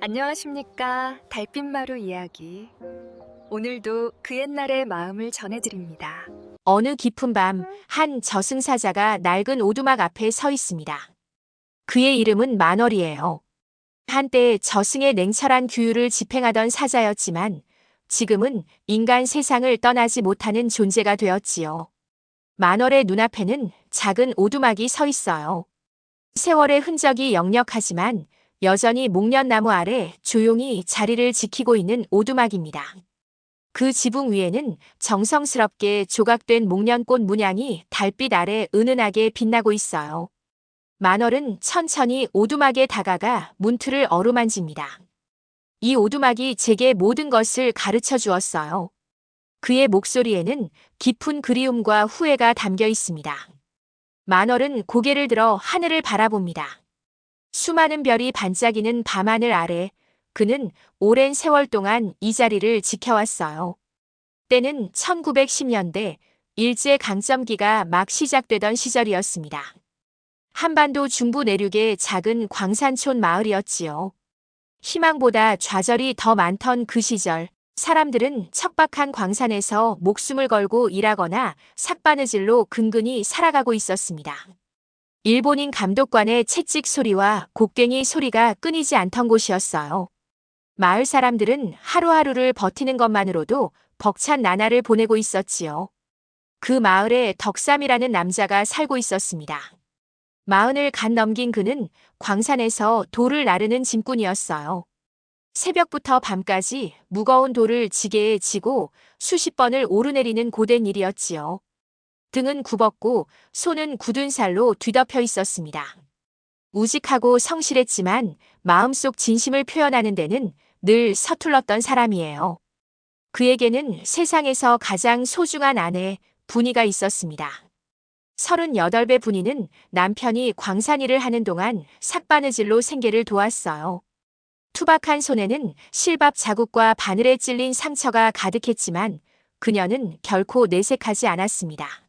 안녕하십니까. 달빛마루 이야기. 오늘도 그 옛날의 마음을 전해드립니다. 어느 깊은 밤, 한 저승사자가 낡은 오두막 앞에 서 있습니다. 그의 이름은 만월이에요. 한때 저승의 냉철한 규율을 집행하던 사자였지만 지금은 인간 세상을 떠나지 못하는 존재가 되었지요. 만월의 눈앞에는 작은 오두막이 서 있어요. 세월의 흔적이 역력하지만 여전히 목련나무 아래 조용히 자리를 지키고 있는 오두막입니다. 그 지붕 위에는 정성스럽게 조각된 목련꽃 문양이 달빛 아래 은은하게 빛나고 있어요. 만월은 천천히 오두막에 다가가 문틀을 어루만집니다. 이 오두막이 제게 모든 것을 가르쳐 주었어요. 그의 목소리에는 깊은 그리움과 후회가 담겨 있습니다. 만월은 고개를 들어 하늘을 바라봅니다. 수많은 별이 반짝이는 밤하늘 아래 그는 오랜 세월 동안 이 자리를 지켜왔어요. 때는 1910년대 일제강점기가 막 시작되던 시절이었습니다. 한반도 중부 내륙의 작은 광산촌 마을이었지요. 희망보다 좌절이 더 많던 그 시절, 사람들은 척박한 광산에서 목숨을 걸고 일하거나 삭바느질로 근근히 살아가고 있었습니다. 일본인 감독관의 채찍 소리와 곡괭이 소리가 끊이지 않던 곳이었어요. 마을 사람들은 하루하루를 버티는 것만으로도 벅찬 나날을 보내고 있었지요. 그 마을에 덕삼이라는 남자가 살고 있었습니다. 마흔을 간 넘긴 그는 광산에서 돌을 나르는 짐꾼이었어요. 새벽부터 밤까지 무거운 돌을 지게에 지고 수십 번을 오르내리는 고된 일이었지요. 등은 굽었고 손은 굳은 살로 뒤덮여 있었습니다. 우직하고 성실했지만 마음속 진심을 표현하는 데는 늘 서툴렀던 사람이에요. 그에게는 세상에서 가장 소중한 아내, 분이가 있었습니다. 38배 분이는 남편이 광산 일을 하는 동안 삭바느질로 생계를 도왔어요. 투박한 손에는 실밥 자국과 바늘에 찔린 상처가 가득했지만 그녀는 결코 내색하지 않았습니다.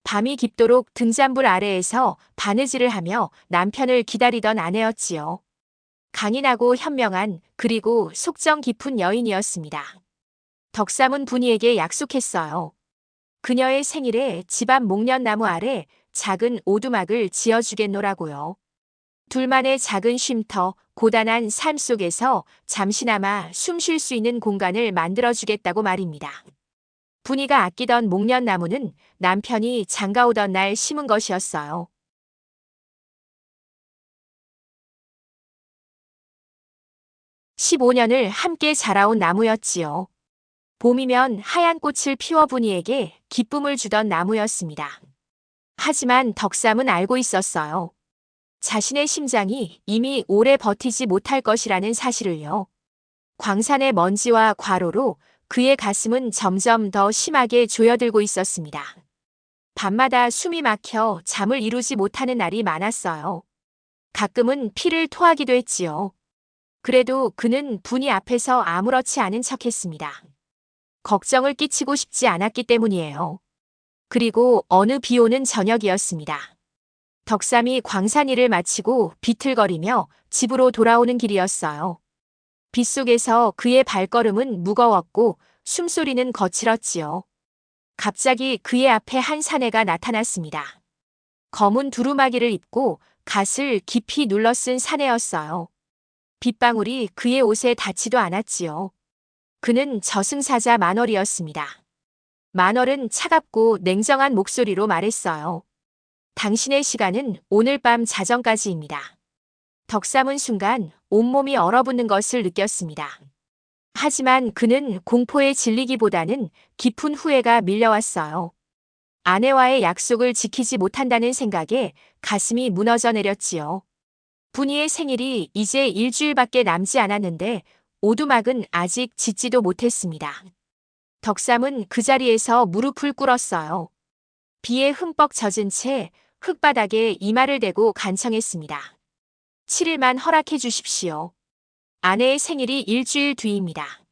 밤이 깊도록 등잔불 아래에서 바느질을 하며 남편을 기다리던 아내였지요. 강인하고 현명한 그리고 속정 깊은 여인이었습니다. 덕삼은 분이에게 약속했어요. 그녀의 생일에 집 앞 목련나무 아래 작은 오두막을 지어주겠노라고요. 둘만의 작은 쉼터, 고단한 삶 속에서 잠시나마 숨 쉴 수 있는 공간을 만들어주겠다고 말입니다. 분이가 아끼던 목련나무는 남편이 장가오던 날 심은 것이었어요. 15년을 함께 자라온 나무였지요. 봄이면 하얀 꽃을 피워 분이에게 기쁨을 주던 나무였습니다. 하지만 덕삼은 알고 있었어요. 자신의 심장이 이미 오래 버티지 못할 것이라는 사실을요. 광산의 먼지와 과로로 그의 가슴은 점점 더 심하게 조여들고 있었습니다. 밤마다 숨이 막혀 잠을 이루지 못하는 날이 많았어요. 가끔은 피를 토하기도 했지요. 그래도 그는 분이 앞에서 아무렇지 않은 척했습니다. 걱정을 끼치고 싶지 않았기 때문이에요. 그리고 어느 비 오는 저녁이었습니다. 덕삼이 광산 일을 마치고 비틀거리며 집으로 돌아오는 길이었어요. 빗속에서 그의 발걸음은 무거웠고 숨소리는 거칠었지요. 갑자기 그의 앞에 한 사내가 나타났습니다. 검은 두루마기를 입고 갓을 깊이 눌러 쓴 사내였어요. 빗방울이 그의 옷에 닿지도 않았지요. 그는 저승사자 만월이었습니다. 만월은 차갑고 냉정한 목소리로 말했어요. 당신의 시간은 오늘 밤 자정까지입니다. 덕삼은 순간 온몸이 얼어붙는 것을 느꼈습니다. 하지만 그는 공포에 질리기보다는 깊은 후회가 밀려왔어요. 아내와의 약속을 지키지 못한다는 생각에 가슴이 무너져 내렸지요. 분이의 생일이 이제 일주일밖에 남지 않았는데 오두막은 아직 짓지도 못했습니다. 덕삼은 그 자리에서 무릎을 꿇었어요. 비에 흠뻑 젖은 채 흙바닥에 이마를 대고 간청했습니다. 7일만 허락해 주십시오. 아내의 생일이 일주일 뒤입니다.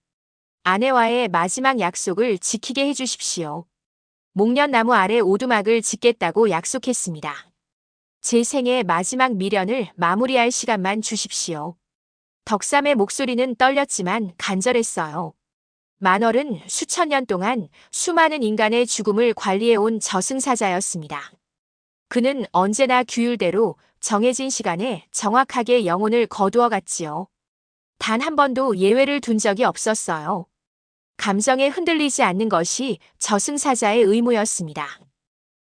아내와의 마지막 약속을 지키게 해 주십시오. 목련나무 아래 오두막을 짓겠다고 약속했습니다. 제 생의 마지막 미련을 마무리할 시간만 주십시오. 덕삼의 목소리는 떨렸지만 간절했어요. 만월은 수천 년 동안 수많은 인간의 죽음을 관리해온 저승사자였습니다. 그는 언제나 규율대로 정해진 시간에 정확하게 영혼을 거두어 갔지요. 단 한 번도 예외를 둔 적이 없었어요. 감정에 흔들리지 않는 것이 저승사자의 의무였습니다.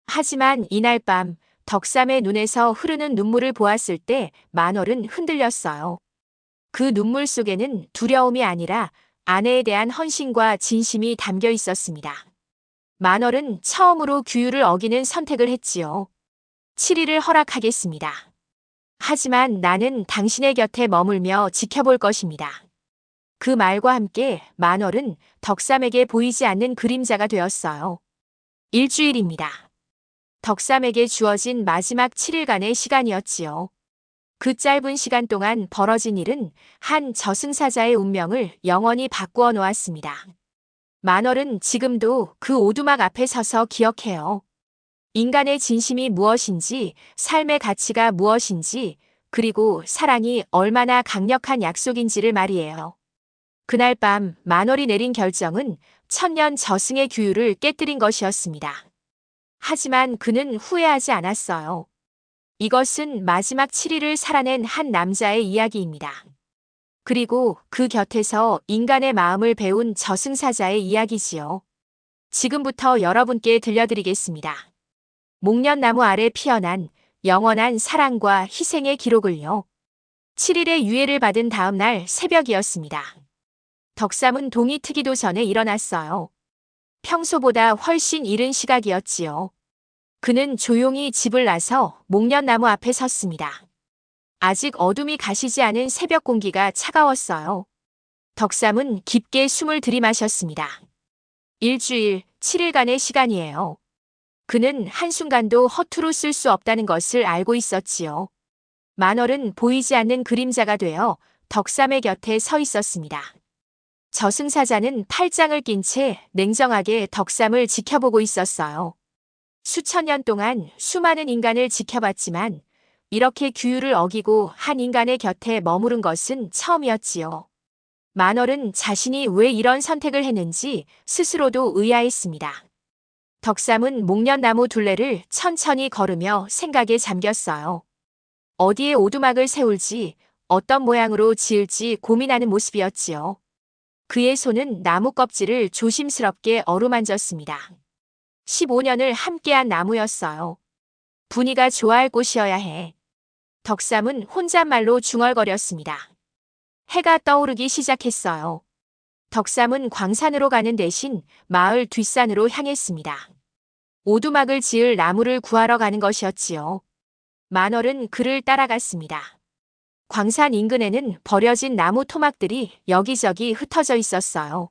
하지만 이날 밤 덕삼의 눈에서 흐르는 눈물을 보았을 때 만월은 흔들렸어요. 그 눈물 속에는 두려움이 아니라 아내에 대한 헌신과 진심이 담겨 있었습니다. 만월은 처음으로 규율을 어기는 선택을 했지요. 7일을 허락하겠습니다. 하지만 나는 당신의 곁에 머물며 지켜볼 것입니다. 그 말과 함께 만월은 덕삼에게 보이지 않는 그림자가 되었어요. 일주일입니다. 덕삼에게 주어진 마지막 7일간의 시간이었지요. 그 짧은 시간 동안 벌어진 일은 한 저승사자의 운명을 영원히 바꾸어 놓았습니다. 만월은 지금도 그 오두막 앞에 서서 기억해요. 인간의 진심이 무엇인지, 삶의 가치가 무엇인지, 그리고 사랑이 얼마나 강력한 약속인지를 말이에요. 그날 밤 만월이 내린 결정은 천년 저승의 규율을 깨뜨린 것이었습니다. 하지만 그는 후회하지 않았어요. 이것은 마지막 7일을 살아낸 한 남자의 이야기입니다. 그리고 그 곁에서 인간의 마음을 배운 저승사자의 이야기지요. 지금부터 여러분께 들려드리겠습니다. 목련나무 아래 피어난 영원한 사랑과 희생의 기록을요. 7일의 유예를 받은 다음 날 새벽이었습니다. 덕삼은 동이 트기도 전에 일어났어요. 평소보다 훨씬 이른 시각이었지요. 그는 조용히 집을 나서 목련나무 앞에 섰습니다. 아직 어둠이 가시지 않은 새벽 공기가 차가웠어요. 덕삼은 깊게 숨을 들이마셨습니다. 일주일, 7일간의 시간이에요. 그는 한순간도 허투루 쓸 수 없다는 것을 알고 있었지요. 만월은 보이지 않는 그림자가 되어 덕삼의 곁에 서 있었습니다. 저승사자는 팔짱을 낀 채 냉정하게 덕삼을 지켜보고 있었어요. 수천 년 동안 수많은 인간을 지켜봤지만 이렇게 규율을 어기고 한 인간의 곁에 머무른 것은 처음이었지요. 만월은 자신이 왜 이런 선택을 했는지 스스로도 의아했습니다. 덕삼은 목련나무 둘레를 천천히 걸으며 생각에 잠겼어요. 어디에 오두막을 세울지, 어떤 모양으로 지을지 고민하는 모습이었지요. 그의 손은 나무 껍질을 조심스럽게 어루만졌습니다. 15년을 함께한 나무였어요. 분이가 좋아할 곳이어야 해. 덕삼은 혼잣말로 중얼거렸습니다. 해가 떠오르기 시작했어요. 덕삼은 광산으로 가는 대신 마을 뒷산으로 향했습니다. 오두막을 지을 나무를 구하러 가는 것이었지요. 만월은 그를 따라갔습니다. 광산 인근에는 버려진 나무 토막들이 여기저기 흩어져 있었어요.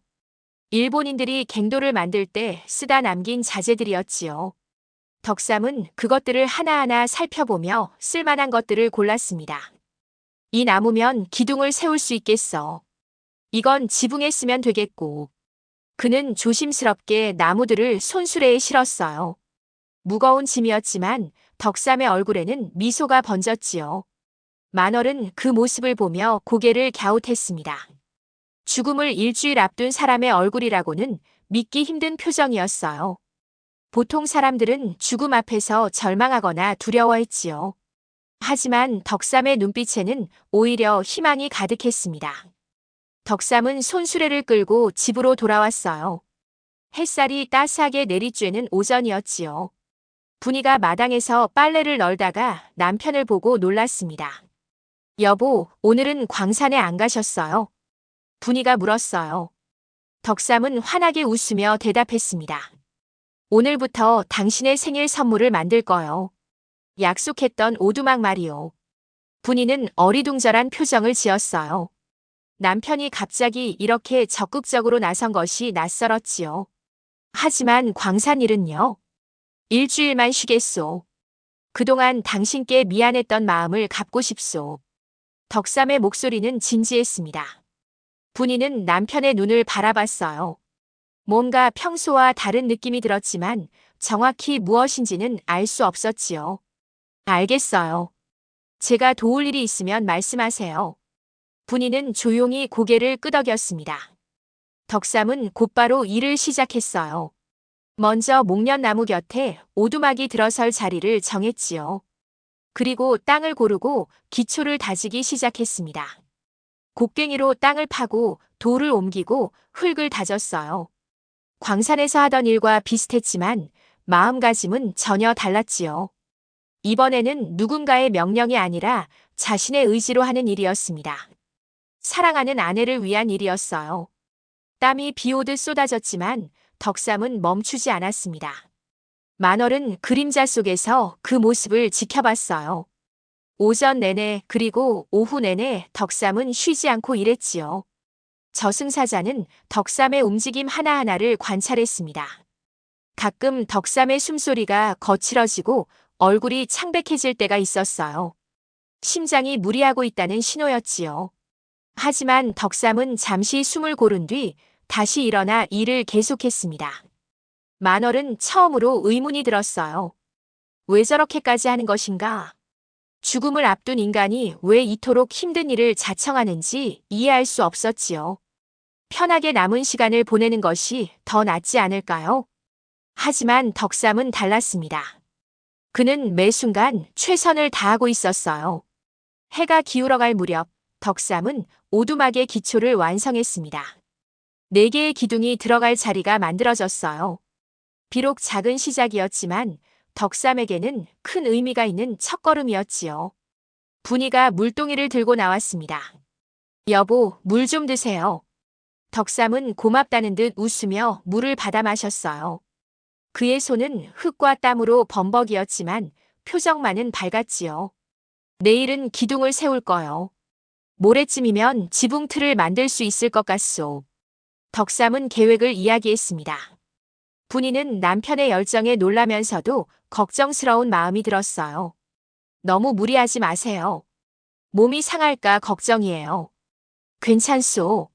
일본인들이 갱도를 만들 때 쓰다 남긴 자재들이었지요. 덕삼은 그것들을 하나하나 살펴보며 쓸만한 것들을 골랐습니다. 이 나무면 기둥을 세울 수 있겠어. 이건 지붕에 쓰면 되겠고. 그는 조심스럽게 나무들을 손수레에 실었어요. 무거운 짐이었지만 덕삼의 얼굴에는 미소가 번졌지요. 만월은 그 모습을 보며 고개를 갸웃했습니다. 죽음을 일주일 앞둔 사람의 얼굴이라고는 믿기 힘든 표정이었어요. 보통 사람들은 죽음 앞에서 절망하거나 두려워했지요. 하지만 덕삼의 눈빛에는 오히려 희망이 가득했습니다. 덕삼은 손수레를 끌고 집으로 돌아왔어요. 햇살이 따스하게 내리쬐는 오전이었지요. 분이가 마당에서 빨래를 널다가 남편을 보고 놀랐습니다. 여보, 오늘은 광산에 안 가셨어요? 분이가 물었어요. 덕삼은 환하게 웃으며 대답했습니다. 오늘부터 당신의 생일 선물을 만들 거요. 약속했던 오두막 말이요. 분이는 어리둥절한 표정을 지었어요. 남편이 갑자기 이렇게 적극적으로 나선 것이 낯설었지요. 하지만 광산 일은요. 일주일만 쉬겠소. 그동안 당신께 미안했던 마음을 갚고 싶소. 덕삼의 목소리는 진지했습니다. 분이는 남편의 눈을 바라봤어요. 뭔가 평소와 다른 느낌이 들었지만 정확히 무엇인지는 알 수 없었지요. 알겠어요. 제가 도울 일이 있으면 말씀하세요. 분이는 조용히 고개를 끄덕였습니다. 덕삼은 곧바로 일을 시작했어요. 먼저 목련나무 곁에 오두막이 들어설 자리를 정했지요. 그리고 땅을 고르고 기초를 다지기 시작했습니다. 곡괭이로 땅을 파고 돌을 옮기고 흙을 다졌어요. 광산에서 하던 일과 비슷했지만 마음가짐은 전혀 달랐지요. 이번에는 누군가의 명령이 아니라 자신의 의지로 하는 일이었습니다. 사랑하는 아내를 위한 일이었어요. 땀이 비 오듯 쏟아졌지만 덕삼은 멈추지 않았습니다. 만월은 그림자 속에서 그 모습을 지켜봤어요. 오전 내내 그리고 오후 내내 덕삼은 쉬지 않고 일했지요. 저승사자는 덕삼의 움직임 하나하나를 관찰했습니다. 가끔 덕삼의 숨소리가 거칠어지고 얼굴이 창백해질 때가 있었어요. 심장이 무리하고 있다는 신호였지요. 하지만 덕삼은 잠시 숨을 고른 뒤 다시 일어나 일을 계속했습니다. 만월은 처음으로 의문이 들었어요. 왜 저렇게까지 하는 것인가? 죽음을 앞둔 인간이 왜 이토록 힘든 일을 자청하는지 이해할 수 없었지요. 편하게 남은 시간을 보내는 것이 더 낫지 않을까요? 하지만 덕삼은 달랐습니다. 그는 매 순간 최선을 다하고 있었어요. 해가 기울어갈 무렵 덕삼은 오두막의 기초를 완성했습니다. 4개의 기둥이 들어갈 자리가 만들어졌어요. 비록 작은 시작이었지만 덕삼에게는 큰 의미가 있는 첫걸음이었지요. 분이가 물동이를 들고 나왔습니다. 여보, 물 좀 드세요. 덕삼은 고맙다는 듯 웃으며 물을 받아 마셨어요. 그의 손은 흙과 땀으로 범벅이었지만 표정만은 밝았지요. 내일은 기둥을 세울 거요. 모레쯤이면 지붕 틀을 만들 수 있을 것 같소. 덕삼은 계획을 이야기했습니다. 분이는 남편의 열정에 놀라면서도 걱정스러운 마음이 들었어요. 너무 무리하지 마세요. 몸이 상할까 걱정이에요. 괜찮소.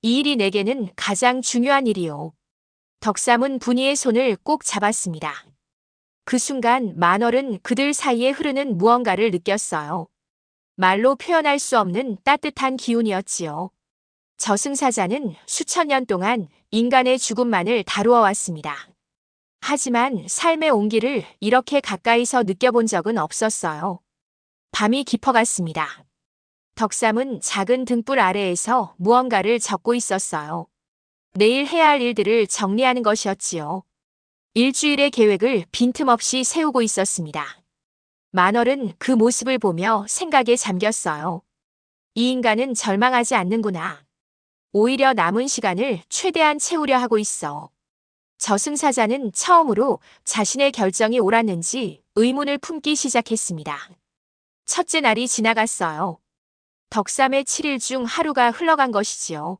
이 일이 내게는 가장 중요한 일이요. 덕삼은 분이의 손을 꼭 잡았습니다. 그 순간 만월은 그들 사이에 흐르는 무언가를 느꼈어요. 말로 표현할 수 없는 따뜻한 기운이었지요. 저승사자는 수천 년 동안 인간의 죽음만을 다루어 왔습니다. 하지만 삶의 온기를 이렇게 가까이서 느껴본 적은 없었어요. 밤이 깊어갔습니다. 덕삼은 작은 등불 아래에서 무언가를 적고 있었어요. 내일 해야 할 일들을 정리하는 것이었지요. 일주일의 계획을 빈틈없이 세우고 있었습니다. 만월은 그 모습을 보며 생각에 잠겼어요. 이 인간은 절망하지 않는구나. 오히려 남은 시간을 최대한 채우려 하고 있어. 저승사자는 처음으로 자신의 결정이 옳았는지 의문을 품기 시작했습니다. 첫째 날이 지나갔어요. 덕삼의 7일 중 하루가 흘러간 것이지요.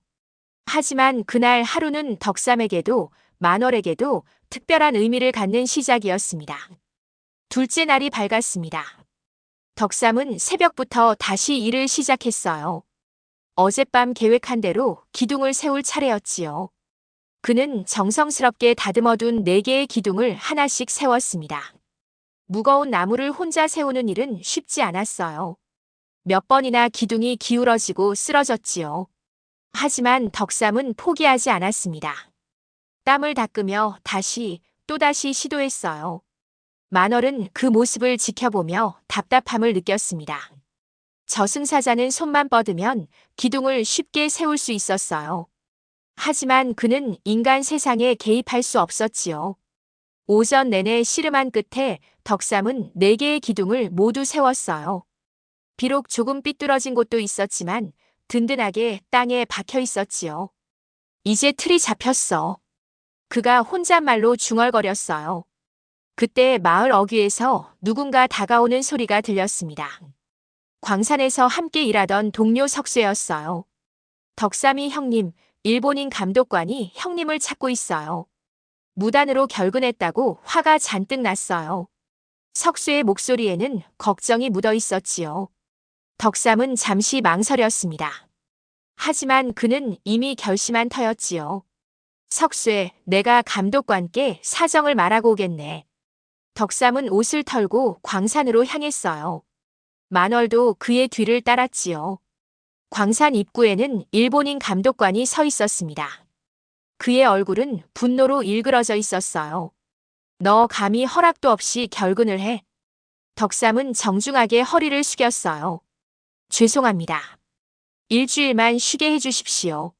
하지만 그날 하루는 덕삼에게도 만월에게도 특별한 의미를 갖는 시작이었습니다. 둘째 날이 밝았습니다. 덕삼은 새벽부터 다시 일을 시작했어요. 어젯밤 계획한 대로 기둥을 세울 차례였지요. 그는 정성스럽게 다듬어둔 4개의 기둥을 하나씩 세웠습니다. 무거운 나무를 혼자 세우는 일은 쉽지 않았어요. 몇 번이나 기둥이 기울어지고 쓰러졌지요. 하지만 덕삼은 포기하지 않았습니다. 땀을 닦으며 또다시 시도했어요. 만월은 그 모습을 지켜보며 답답함을 느꼈습니다. 저승사자는 손만 뻗으면 기둥을 쉽게 세울 수 있었어요. 하지만 그는 인간 세상에 개입할 수 없었지요. 오전 내내 씨름한 끝에 덕삼은 4개의 기둥을 모두 세웠어요. 비록 조금 삐뚤어진 곳도 있었지만 든든하게 땅에 박혀 있었지요. 이제 틀이 잡혔어. 그가 혼잣말로 중얼거렸어요. 그때 마을 어귀에서 누군가 다가오는 소리가 들렸습니다. 광산에서 함께 일하던 동료 석쇠였어요. 덕삼이 형님, 일본인 감독관이 형님을 찾고 있어요. 무단으로 결근했다고 화가 잔뜩 났어요. 석쇠의 목소리에는 걱정이 묻어 있었지요. 덕삼은 잠시 망설였습니다. 하지만 그는 이미 결심한 터였지요. 석쇠, 내가 감독관께 사정을 말하고 오겠네. 덕삼은 옷을 털고 광산으로 향했어요. 만월도 그의 뒤를 따랐지요. 광산 입구에는 일본인 감독관이 서 있었습니다. 그의 얼굴은 분노로 일그러져 있었어요. 너 감히 허락도 없이 결근을 해. 덕삼은 정중하게 허리를 숙였어요. 죄송합니다. 일주일만 쉬게 해주십시오.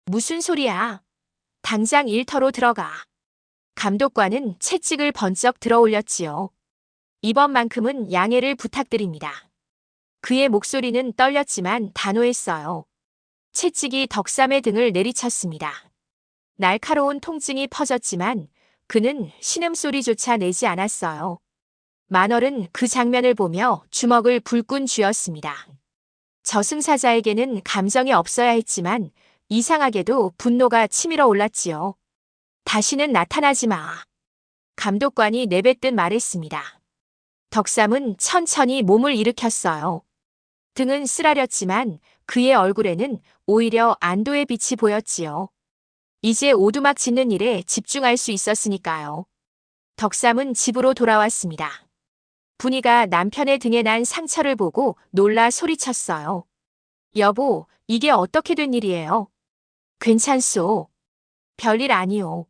무슨 소리야? 당장 일터로 들어가. 감독관은 채찍을 번쩍 들어 올렸지요. 이번만큼은 양해를 부탁드립니다. 그의 목소리는 떨렸지만 단호했어요. 채찍이 덕삼의 등을 내리쳤습니다. 날카로운 통증이 퍼졌지만 그는 신음소리조차 내지 않았어요. 만월은 그 장면을 보며 주먹을 불끈 쥐었습니다. 저승사자에게는 감정이 없어야 했지만 이상하게도 분노가 치밀어 올랐지요. 다시는 나타나지 마. 감독관이 내뱉듯 말했습니다. 덕삼은 천천히 몸을 일으켰어요. 등은 쓰라렸지만 그의 얼굴에는 오히려 안도의 빛이 보였지요. 이제 오두막 짓는 일에 집중할 수 있었으니까요. 덕삼은 집으로 돌아왔습니다. 분이가 남편의 등에 난 상처를 보고 놀라 소리쳤어요. 여보, 이게 어떻게 된 일이에요? 괜찮소. 별일 아니오.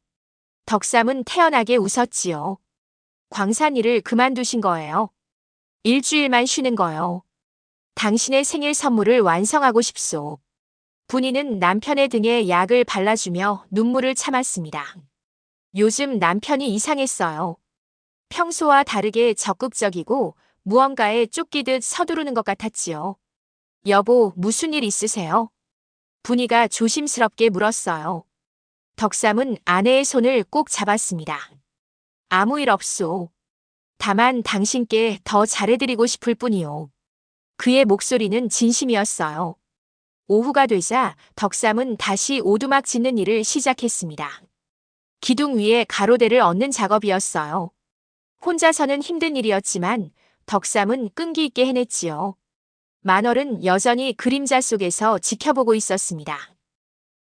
덕삼은 태연하게 웃었지요. 광산 일을 그만두신 거예요. 일주일만 쉬는 거요. 당신의 생일 선물을 완성하고 싶소. 분이는 남편의 등에 약을 발라주며 눈물을 참았습니다. 요즘 남편이 이상했어요. 평소와 다르게 적극적이고 무언가에 쫓기듯 서두르는 것 같았지요. 여보, 무슨 일 있으세요? 분이가 조심스럽게 물었어요. 덕삼은 아내의 손을 꼭 잡았습니다. 아무 일 없소. 다만 당신께 더 잘해드리고 싶을 뿐이요. 그의 목소리는 진심이었어요. 오후가 되자 덕삼은 다시 오두막 짓는 일을 시작했습니다. 기둥 위에 가로대를 얹는 작업이었어요. 혼자서는 힘든 일이었지만 덕삼은 끈기 있게 해냈지요. 만월은 여전히 그림자 속에서 지켜보고 있었습니다.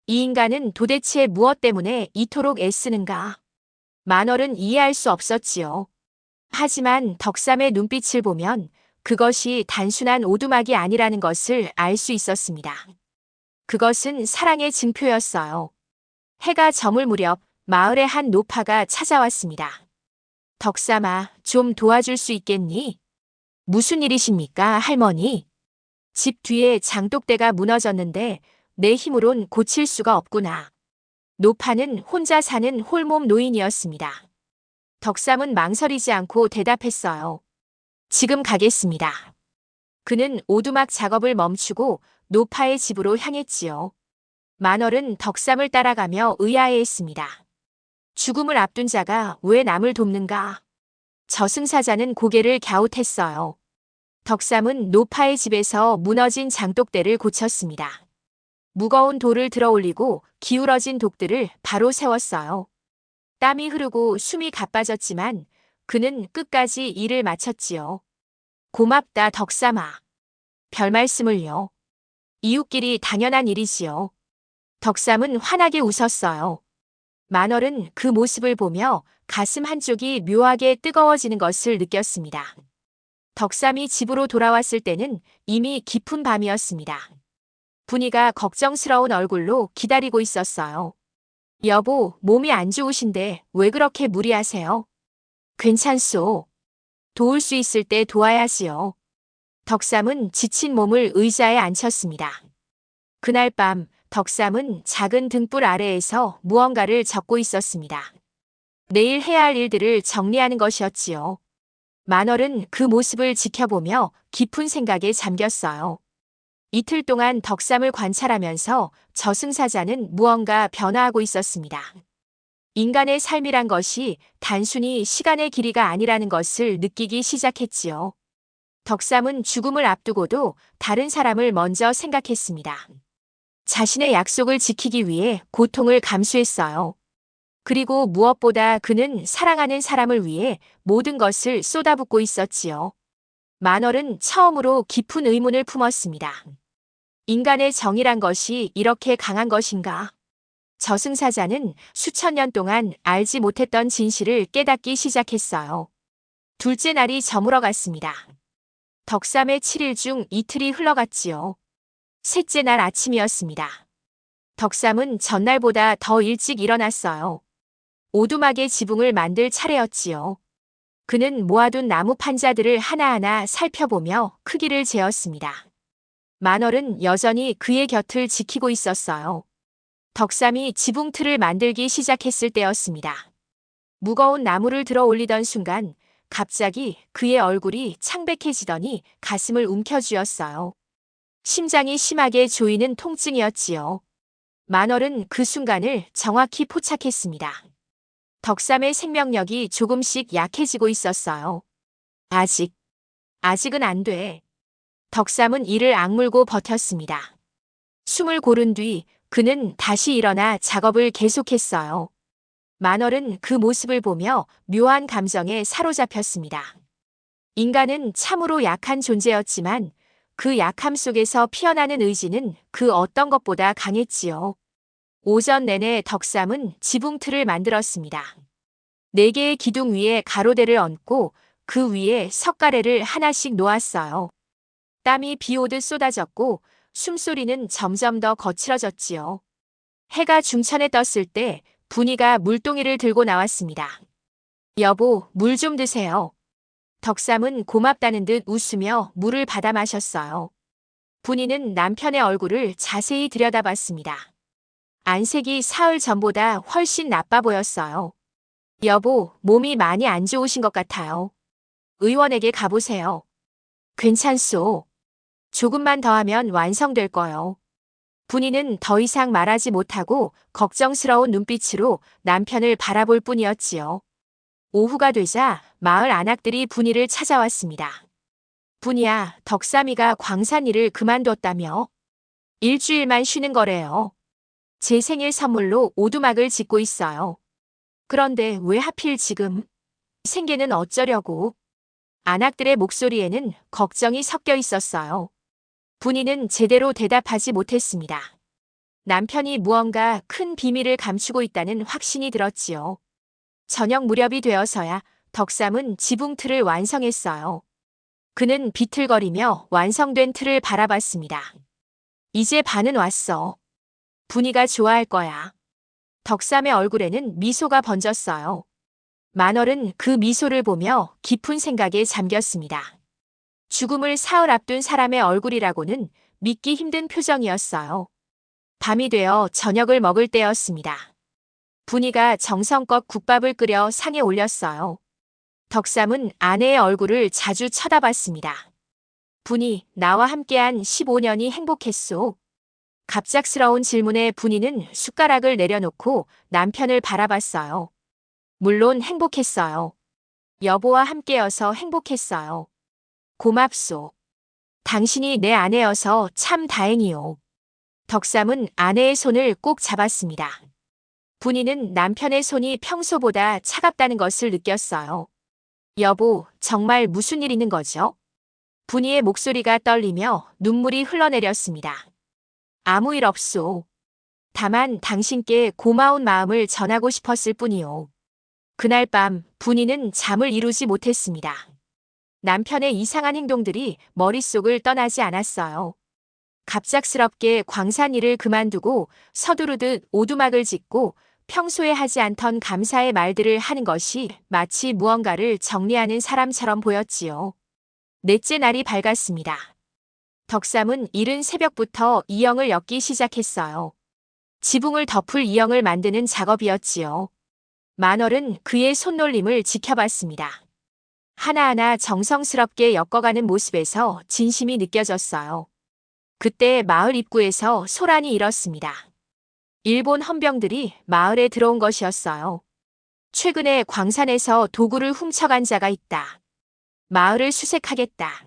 이 인간은 도대체 무엇 때문에 이토록 애쓰는가? 만월은 이해할 수 없었지요. 하지만 덕삼의 눈빛을 보면 그것이 단순한 오두막이 아니라는 것을 알 수 있었습니다. 그것은 사랑의 증표였어요. 해가 저물 무렵 마을의 한 노파가 찾아왔습니다. 덕삼아, 좀 도와줄 수 있겠니? 무슨 일이십니까, 할머니? 집 뒤에 장독대가 무너졌는데 내 힘으론 고칠 수가 없구나. 노파는 혼자 사는 홀몸 노인이었습니다. 덕삼은 망설이지 않고 대답했어요. 지금 가겠습니다. 그는 오두막 작업을 멈추고 노파의 집으로 향했지요. 만월은 덕삼을 따라가며 의아해했습니다. 죽음을 앞둔 자가 왜 남을 돕는가? 저승사자는 고개를 갸웃했어요. 덕삼은 노파의 집에서 무너진 장독대를 고쳤습니다. 무거운 돌을 들어 올리고 기울어진 독들을 바로 세웠어요. 땀이 흐르고 숨이 가빠졌지만 그는 끝까지 일을 마쳤지요. 고맙다, 덕삼아. 별 말씀을요. 이웃끼리 당연한 일이지요. 덕삼은 환하게 웃었어요. 만월은 그 모습을 보며 가슴 한쪽이 묘하게 뜨거워지는 것을 느꼈습니다. 덕삼이 집으로 돌아왔을 때는 이미 깊은 밤이었습니다. 분이가 걱정스러운 얼굴로 기다리고 있었어요. 여보, 몸이 안 좋으신데 왜 그렇게 무리하세요? 괜찮소. 도울 수 있을 때 도와야지요. 덕삼은 지친 몸을 의자에 앉혔습니다. 그날 밤 덕삼은 작은 등불 아래에서 무언가를 적고 있었습니다. 내일 해야 할 일들을 정리하는 것이었지요. 만월은 그 모습을 지켜보며 깊은 생각에 잠겼어요. 이틀 동안 덕삼을 관찰하면서 저승사자는 무언가 변화하고 있었습니다. 인간의 삶이란 것이 단순히 시간의 길이가 아니라는 것을 느끼기 시작했지요. 덕삼은 죽음을 앞두고도 다른 사람을 먼저 생각했습니다. 자신의 약속을 지키기 위해 고통을 감수했어요. 그리고 무엇보다 그는 사랑하는 사람을 위해 모든 것을 쏟아붓고 있었지요. 만월은 처음으로 깊은 의문을 품었습니다. 인간의 정의란 것이 이렇게 강한 것인가? 저승사자는 수천 년 동안 알지 못했던 진실을 깨닫기 시작했어요. 둘째 날이 저물어 갔습니다. 덕삼의 7일 중 이틀이 흘러갔지요. 셋째 날 아침이었습니다. 덕삼은 전날보다 더 일찍 일어났어요. 오두막의 지붕을 만들 차례였지요. 그는 모아둔 나무 판자들을 하나하나 살펴보며 크기를 재었습니다. 만월은 여전히 그의 곁을 지키고 있었어요. 덕삼이 지붕 틀을 만들기 시작했을 때였습니다. 무거운 나무를 들어 올리던 순간 갑자기 그의 얼굴이 창백해지더니 가슴을 움켜쥐었어요. 심장이 심하게 조이는 통증이었지요. 만월은 그 순간을 정확히 포착했습니다. 덕삼의 생명력이 조금씩 약해지고 있었어요. 아직은 안 돼. 덕삼은 이를 악물고 버텼습니다. 숨을 고른 뒤 그는 다시 일어나 작업을 계속했어요. 만월은 그 모습을 보며 묘한 감정에 사로잡혔습니다. 인간은 참으로 약한 존재였지만 그 약함 속에서 피어나는 의지는 그 어떤 것보다 강했지요. 오전 내내 덕삼은 지붕틀을 만들었습니다. 4개의 기둥 위에 가로대를 얹고 그 위에 석가래를 하나씩 놓았어요. 땀이 비 오듯 쏟아졌고 숨소리는 점점 더 거칠어졌지요. 해가 중천에 떴을 때 분이가 물동이를 들고 나왔습니다. 여보, 물 좀 드세요. 덕삼은 고맙다는 듯 웃으며 물을 받아 마셨어요. 분이는 남편의 얼굴을 자세히 들여다봤습니다. 안색이 사흘 전보다 훨씬 나빠 보였어요. 여보, 몸이 많이 안 좋으신 것 같아요. 의원에게 가보세요. 괜찮소. 조금만 더 하면 완성될 거요. 분이는 더 이상 말하지 못하고 걱정스러운 눈빛으로 남편을 바라볼 뿐이었지요. 오후가 되자 마을 안악들이 분이를 찾아왔습니다. 분이야, 덕삼이가 광산 일을 그만뒀다며? 일주일만 쉬는 거래요. 제 생일 선물로 오두막을 짓고 있어요. 그런데 왜 하필 지금? 생계는 어쩌려고? 안악들의 목소리에는 걱정이 섞여 있었어요. 분이는 제대로 대답하지 못했습니다. 남편이 무언가 큰 비밀을 감추고 있다는 확신이 들었지요. 저녁 무렵이 되어서야 덕삼은 지붕 틀을 완성했어요. 그는 비틀거리며 완성된 틀을 바라봤습니다. 이제 반은 왔어. 분이가 좋아할 거야. 덕삼의 얼굴에는 미소가 번졌어요. 만월은 그 미소를 보며 깊은 생각에 잠겼습니다. 죽음을 사흘 앞둔 사람의 얼굴이라고는 믿기 힘든 표정이었어요. 밤이 되어 저녁을 먹을 때였습니다. 분이가 정성껏 국밥을 끓여 상에 올렸어요. 덕삼은 아내의 얼굴을 자주 쳐다봤습니다. 분이 나와 함께한 15년이 행복했소. 갑작스러운 질문에 분이는 숟가락을 내려놓고 남편을 바라봤어요. 물론 행복했어요. 여보와 함께여서 행복했어요. 고맙소. 당신이 내 아내여서 참 다행이요. 덕삼은 아내의 손을 꼭 잡았습니다. 분이는 남편의 손이 평소보다 차갑다는 것을 느꼈어요. 여보, 정말 무슨 일 있는 거죠? 분이의 목소리가 떨리며 눈물이 흘러내렸습니다. 아무 일 없소. 다만 당신께 고마운 마음을 전하고 싶었을 뿐이요. 그날 밤 분이는 잠을 이루지 못했습니다. 남편의 이상한 행동들이 머릿속을 떠나지 않았어요. 갑작스럽게 광산 일을 그만두고 서두르듯 오두막을 짓고 평소에 하지 않던 감사의 말들을 하는 것이 마치 무언가를 정리하는 사람처럼 보였지요. 넷째 날이 밝았습니다. 덕삼은 이른 새벽부터 이형을 엮기 시작했어요. 지붕을 덮을 이형을 만드는 작업이었지요. 만월은 그의 손놀림을 지켜봤습니다. 하나하나 정성스럽게 엮어가는 모습에서 진심이 느껴졌어요. 그때 마을 입구에서 소란이 일었습니다. 일본 헌병들이 마을에 들어온 것이었어요. 최근에 광산에서 도구를 훔쳐간 자가 있다. 마을을 수색하겠다.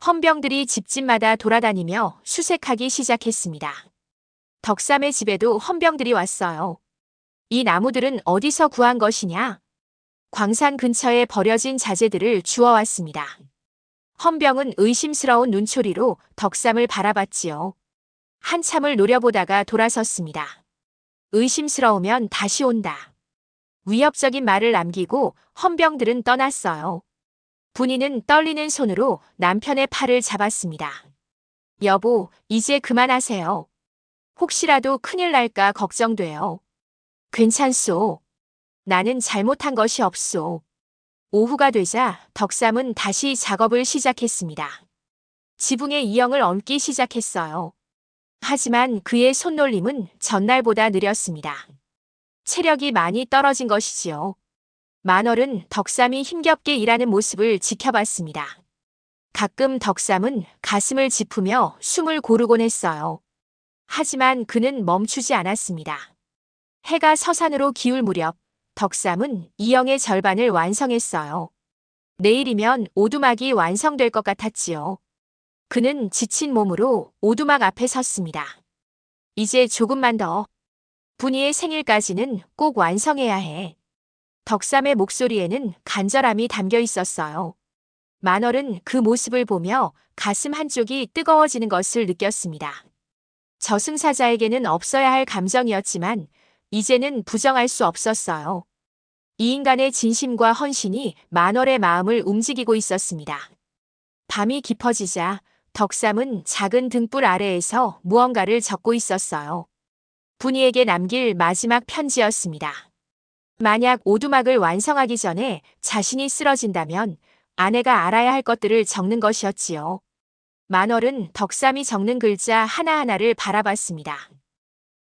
헌병들이 집집마다 돌아다니며 수색하기 시작했습니다. 덕삼의 집에도 헌병들이 왔어요. 이 나무들은 어디서 구한 것이냐? 광산 근처에 버려진 자재들을 주워왔습니다. 헌병은 의심스러운 눈초리로 덕삼을 바라봤지요. 한참을 노려보다가 돌아섰습니다. 의심스러우면 다시 온다. 위협적인 말을 남기고 헌병들은 떠났어요. 분이는 떨리는 손으로 남편의 팔을 잡았습니다. 여보, 이제 그만하세요. 혹시라도 큰일 날까 걱정돼요. 괜찮소. 나는 잘못한 것이 없소. 오후가 되자 덕삼은 다시 작업을 시작했습니다. 지붕에 이형을 얹기 시작했어요. 하지만 그의 손놀림은 전날보다 느렸습니다. 체력이 많이 떨어진 것이지요. 만월은 덕삼이 힘겹게 일하는 모습을 지켜봤습니다. 가끔 덕삼은 가슴을 짚으며 숨을 고르곤 했어요. 하지만 그는 멈추지 않았습니다. 해가 서산으로 기울 무렵 덕삼은 이형의 절반을 완성했어요. 내일이면 오두막이 완성될 것 같았지요. 그는 지친 몸으로 오두막 앞에 섰습니다. 이제 조금만 더. 분이의 생일까지는 꼭 완성해야 해. 덕삼의 목소리에는 간절함이 담겨 있었어요. 만월은 그 모습을 보며 가슴 한쪽이 뜨거워지는 것을 느꼈습니다. 저승사자에게는 없어야 할 감정이었지만 이제는 부정할 수 없었어요. 이 인간의 진심과 헌신이 만월의 마음을 움직이고 있었습니다. 밤이 깊어지자 덕삼은 작은 등불 아래에서 무언가를 적고 있었어요. 분이에게 남길 마지막 편지였습니다. 만약 오두막을 완성하기 전에 자신이 쓰러진다면 아내가 알아야 할 것들을 적는 것이었지요. 만월은 덕삼이 적는 글자 하나하나를 바라봤습니다.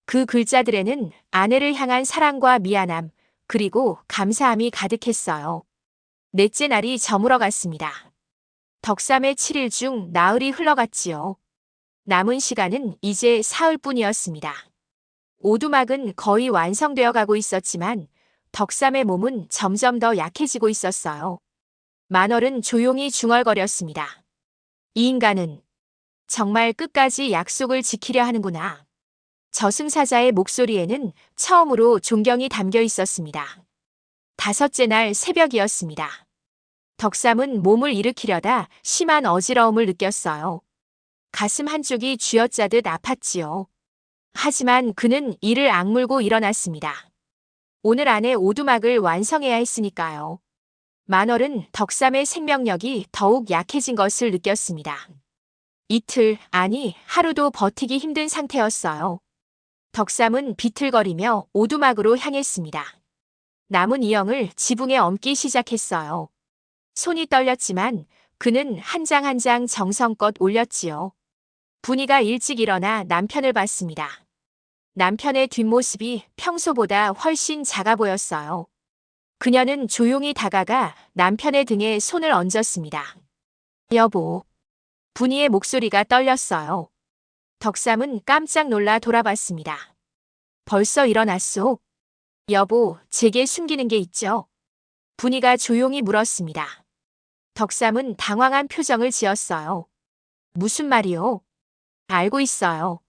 그 글자들에는 아내를 향한 사랑과 미안함, 그리고 감사함이 가득했어요. 넷째 날이 저물어 갔습니다. 덕삼의 7일 중 나흘이 흘러갔지요. 남은 시간은 이제 사흘뿐이었습니다. 오두막은 거의 완성되어 가고 있었지만 덕삼의 몸은 점점 더 약해지고 있었어요. 만월은 조용히 중얼거렸습니다. 이 인간은 정말 끝까지 약속을 지키려 하는구나. 저승사자의 목소리에는 처음으로 존경이 담겨 있었습니다. 다섯째 날 새벽이었습니다. 덕삼은 몸을 일으키려다 심한 어지러움을 느꼈어요. 가슴 한쪽이 쥐어짜듯 아팠지요. 하지만 그는 이를 악물고 일어났습니다. 오늘 안에 오두막을 완성해야 했으니까요. 만월은 덕삼의 생명력이 더욱 약해진 것을 느꼈습니다. 이틀, 아니 하루도 버티기 힘든 상태였어요. 덕삼은 비틀거리며 오두막으로 향했습니다. 남은 이형을 지붕에 얹기 시작했어요. 손이 떨렸지만 그는 한 장 한 장 정성껏 올렸지요. 분이가 일찍 일어나 남편을 봤습니다. 남편의 뒷모습이 평소보다 훨씬 작아 보였어요. 그녀는 조용히 다가가 남편의 등에 손을 얹었습니다. 여보. 분이의 목소리가 떨렸어요. 덕삼은 깜짝 놀라 돌아봤습니다. 벌써 일어났소? 여보, 제게 숨기는 게 있죠? 분이가 조용히 물었습니다. 덕삼은 당황한 표정을 지었어요. 무슨 말이요? 알고 있어요.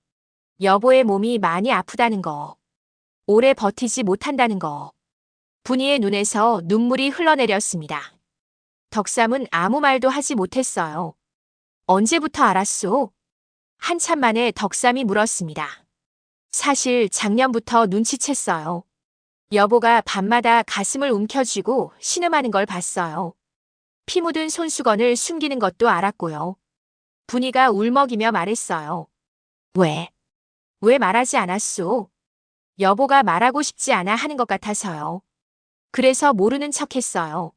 여보의 몸이 많이 아프다는 거. 오래 버티지 못한다는 거. 분이의 눈에서 눈물이 흘러내렸습니다. 덕삼은 아무 말도 하지 못했어요. 언제부터 알았소? 한참 만에 덕삼이 물었습니다. 사실 작년부터 눈치챘어요. 여보가 밤마다 가슴을 움켜쥐고 신음하는 걸 봤어요. 피 묻은 손수건을 숨기는 것도 알았고요. 분이가 울먹이며 말했어요. 왜? 왜 말하지 않았소? 여보가 말하고 싶지 않아 하는 것 같아서요. 그래서 모르는 척했어요.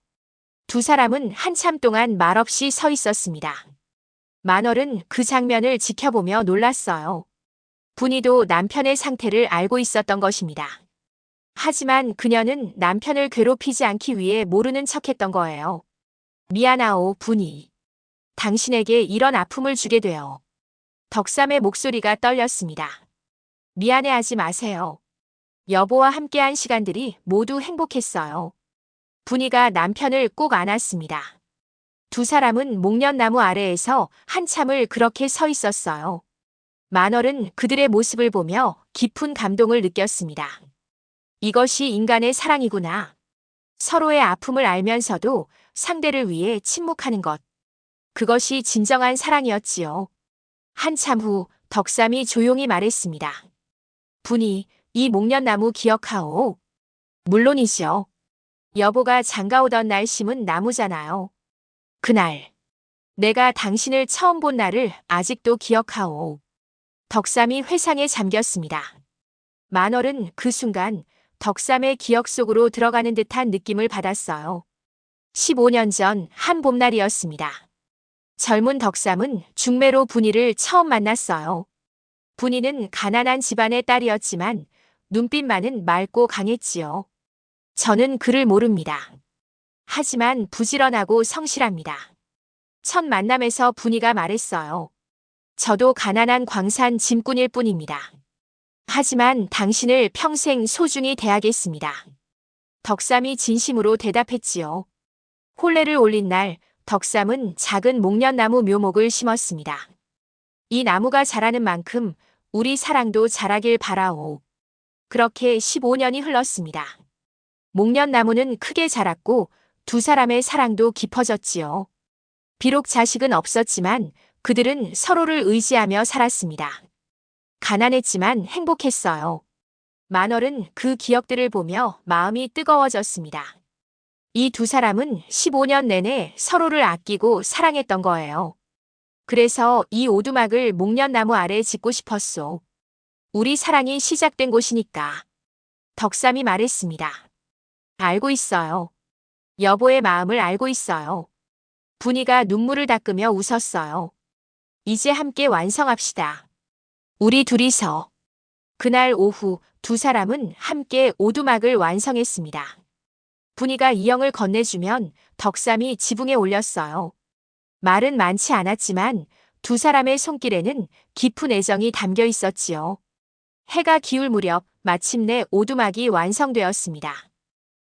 두 사람은 한참 동안 말없이 서 있었습니다. 만월은 그 장면을 지켜보며 놀랐어요. 분이도 남편의 상태를 알고 있었던 것입니다. 하지만 그녀는 남편을 괴롭히지 않기 위해 모르는 척했던 거예요. 미안하오, 분이. 당신에게 이런 아픔을 주게 되어. 덕삼의 목소리가 떨렸습니다. 미안해하지 마세요. 여보와 함께한 시간들이 모두 행복했어요. 분이가 남편을 꼭 안았습니다. 두 사람은 목련나무 아래에서 한참을 그렇게 서 있었어요. 만월은 그들의 모습을 보며 깊은 감동을 느꼈습니다. 이것이 인간의 사랑이구나. 서로의 아픔을 알면서도 상대를 위해 침묵하는 것. 그것이 진정한 사랑이었지요. 한참 후 덕삼이 조용히 말했습니다. 분이 이 목련나무 기억하오? 물론이죠. 여보가 장가오던 날 심은 나무잖아요. 그날 내가 당신을 처음 본 날을 아직도 기억하오. 덕삼이 회상에 잠겼습니다. 만월은 그 순간 덕삼의 기억 속으로 들어가는 듯한 느낌을 받았어요. 15년 전 한 봄날이었습니다. 젊은 덕삼은 중매로 분이를 처음 만났어요. 분이는 가난한 집안의 딸이었지만 눈빛만은 맑고 강했지요. 저는 그를 모릅니다. 하지만 부지런하고 성실합니다. 첫 만남에서 분이가 말했어요. 저도 가난한 광산 짐꾼일 뿐입니다. 하지만 당신을 평생 소중히 대하겠습니다. 덕삼이 진심으로 대답했지요. 혼례를 올린 날 덕삼은 작은 목련나무 묘목을 심었습니다. 이 나무가 자라는 만큼 우리 사랑도 자라길 바라오. 그렇게 15년이 흘렀습니다. 목련나무는 크게 자랐고 두 사람의 사랑도 깊어졌지요. 비록 자식은 없었지만 그들은 서로를 의지하며 살았습니다. 가난했지만 행복했어요. 만월은 그 기억들을 보며 마음이 뜨거워졌습니다. 이 두 사람은 15년 내내 서로를 아끼고 사랑했던 거예요. 그래서 이 오두막을 목련나무 아래 짓고 싶었소. 우리 사랑이 시작된 곳이니까. 덕삼이 말했습니다. 알고 있어요. 여보의 마음을 알고 있어요. 분이가 눈물을 닦으며 웃었어요. 이제 함께 완성합시다. 우리 둘이서. 그날 오후 두 사람은 함께 오두막을 완성했습니다. 분이가 이형을 건네주면 덕삼이 지붕에 올렸어요. 말은 많지 않았지만 두 사람의 손길에는 깊은 애정이 담겨 있었지요. 해가 기울 무렵 마침내 오두막이 완성되었습니다.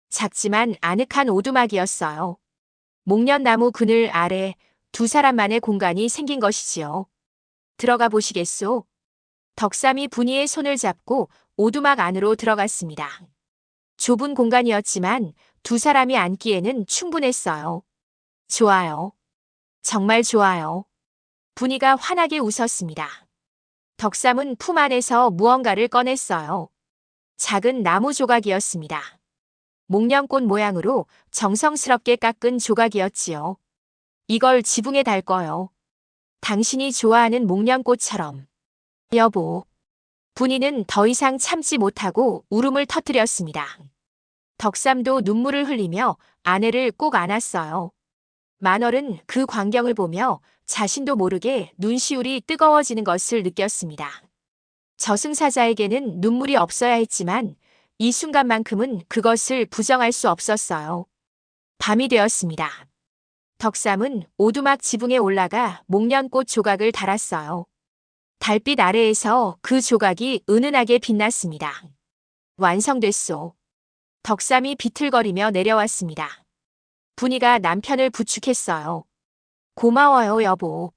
작지만 아늑한 오두막이었어요. 목련나무 그늘 아래 두 사람만의 공간이 생긴 것이지요. 들어가 보시겠소? 덕삼이 분이의 손을 잡고 오두막 안으로 들어갔습니다. 좁은 공간이었지만 두 사람이 앉기에는 충분했어요. 좋아요. 정말 좋아요. 분이가 환하게 웃었습니다. 덕삼은 품 안에서 무언가를 꺼냈어요. 작은 나무 조각이었습니다. 목련꽃 모양으로 정성스럽게 깎은 조각이었지요. 이걸 지붕에 달 거요. 당신이 좋아하는 목련꽃처럼. 여보. 분이는 더 이상 참지 못하고 울음을 터뜨렸습니다. 덕삼도 눈물을 흘리며 아내를 꼭 안았어요. 만월은 그 광경을 보며 자신도 모르게 눈시울이 뜨거워지는 것을 느꼈습니다. 저승사자에게는 눈물이 없어야 했지만 이 순간만큼은 그것을 부정할 수 없었어요. 밤이 되었습니다. 덕삼은 오두막 지붕에 올라가 목련꽃 조각을 달았어요. 달빛 아래에서 그 조각이 은은하게 빛났습니다. 완성됐소. 덕삼이 비틀거리며 내려왔습니다. 분이가 남편을 부축했어요. 고마워요, 여보.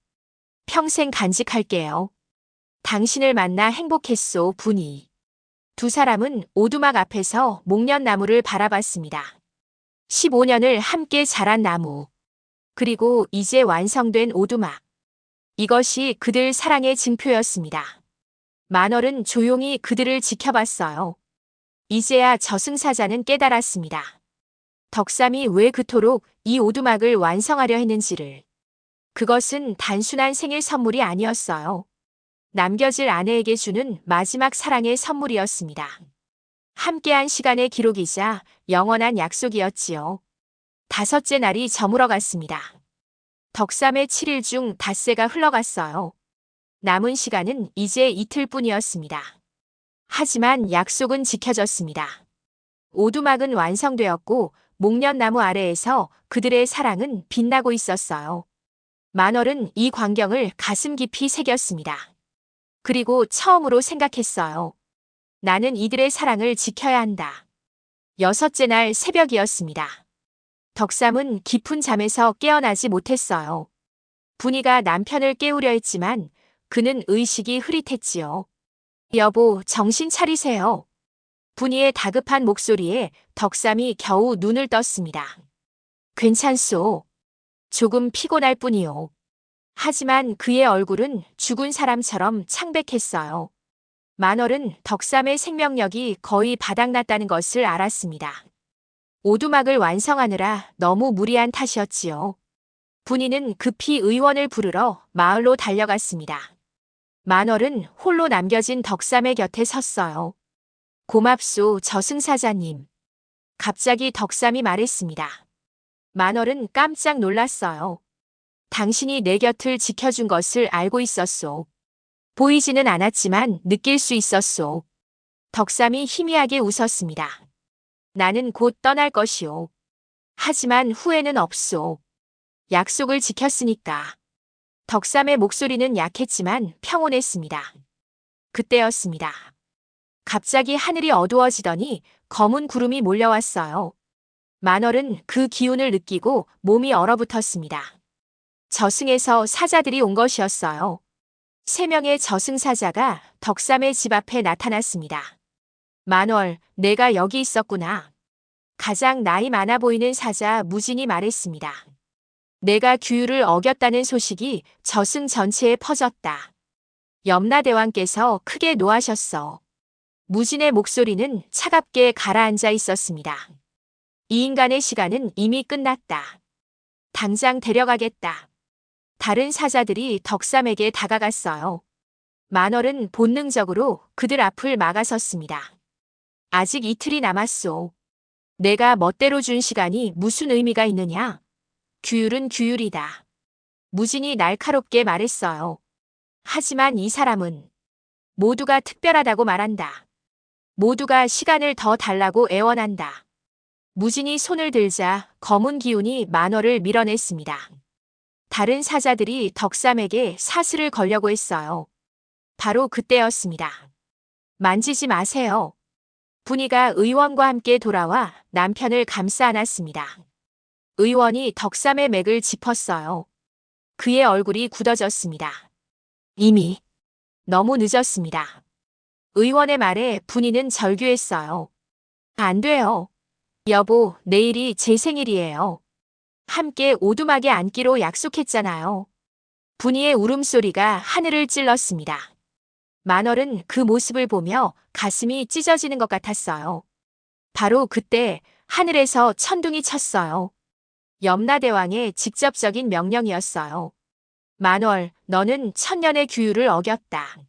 평생 간직할게요. 당신을 만나 행복했소, 분이. 두 사람은 오두막 앞에서 목련나무를 바라봤습니다. 15년을 함께 자란 나무. 그리고 이제 완성된 오두막. 이것이 그들 사랑의 증표였습니다. 만월은 조용히 그들을 지켜봤어요. 이제야 저승사자는 깨달았습니다. 덕삼이 왜 그토록 이 오두막을 완성하려 했는지를. 그것은 단순한 생일 선물이 아니었어요. 남겨질 아내에게 주는 마지막 사랑의 선물이었습니다. 함께한 시간의 기록이자 영원한 약속이었지요. 5째 날이 저물어갔습니다. 덕삼의 7일 중 닷새가 흘러갔어요. 남은 시간은 이제 이틀뿐이었습니다. 하지만 약속은 지켜졌습니다. 오두막은 완성되었고 목련나무 아래에서 그들의 사랑은 빛나고 있었어요. 만월은 이 광경을 가슴 깊이 새겼습니다. 그리고 처음으로 생각했어요. 나는 이들의 사랑을 지켜야 한다. 6째 날 새벽이었습니다. 덕삼은 깊은 잠에서 깨어나지 못했어요. 분이가 남편을 깨우려 했지만 그는 의식이 흐릿했지요. 여보, 정신 차리세요. 분이의 다급한 목소리에 덕삼이 겨우 눈을 떴습니다. 괜찮소. 조금 피곤할 뿐이요. 하지만 그의 얼굴은 죽은 사람처럼 창백했어요. 만월은 덕삼의 생명력이 거의 바닥났다는 것을 알았습니다. 오두막을 완성하느라 너무 무리한 탓이었지요. 분이는 급히 의원을 부르러 마을로 달려갔습니다. 만월은 홀로 남겨진 덕삼의 곁에 섰어요. 고맙소, 저승사자님. 갑자기 덕삼이 말했습니다. 만월은 깜짝 놀랐어요. 당신이 내 곁을 지켜준 것을 알고 있었소. 보이지는 않았지만 느낄 수 있었소. 덕삼이 희미하게 웃었습니다. 나는 곧 떠날 것이오. 하지만 후회는 없소. 약속을 지켰으니까. 덕삼의 목소리는 약했지만 평온했습니다. 그때였습니다. 갑자기 하늘이 어두워지더니 검은 구름이 몰려왔어요. 만월은 그 기운을 느끼고 몸이 얼어붙었습니다. 저승에서 사자들이 온 것이었어요. 3명의 저승사자가 덕삼의 집 앞에 나타났습니다. 만월, 내가 여기 있었구나. 가장 나이 많아 보이는 사자 무진이 말했습니다. 내가 규율을 어겼다는 소식이 저승 전체에 퍼졌다. 염라대왕께서 크게 노하셨어. 무진의 목소리는 차갑게 가라앉아 있었습니다. 이 인간의 시간은 이미 끝났다. 당장 데려가겠다. 다른 사자들이 덕삼에게 다가갔어요. 만월은 본능적으로 그들 앞을 막아섰습니다. 아직 이틀이 남았소. 내가 멋대로 준 시간이 무슨 의미가 있느냐? 규율은 규율이다. 무진이 날카롭게 말했어요. 하지만 이 사람은 모두가 특별하다고 말한다. 모두가 시간을 더 달라고 애원한다. 무진이 손을 들자 검은 기운이 만월을 밀어냈습니다. 다른 사자들이 덕삼에게 사슬을 걸려고 했어요. 바로 그때였습니다. 만지지 마세요. 분이가 의원과 함께 돌아와 남편을 감싸 안았습니다. 의원이 덕삼의 맥을 짚었어요. 그의 얼굴이 굳어졌습니다. 이미 너무 늦었습니다. 의원의 말에 분이는 절규했어요. 안 돼요. 여보, 내일이 제 생일이에요. 함께 오두막에 앉기로 약속했잖아요. 분이의 울음소리가 하늘을 찔렀습니다. 만월은 그 모습을 보며 가슴이 찢어지는 것 같았어요. 바로 그때 하늘에서 천둥이 쳤어요. 염라대왕의 직접적인 명령이었어요. 만월, 너는 천년의 규율을 어겼다.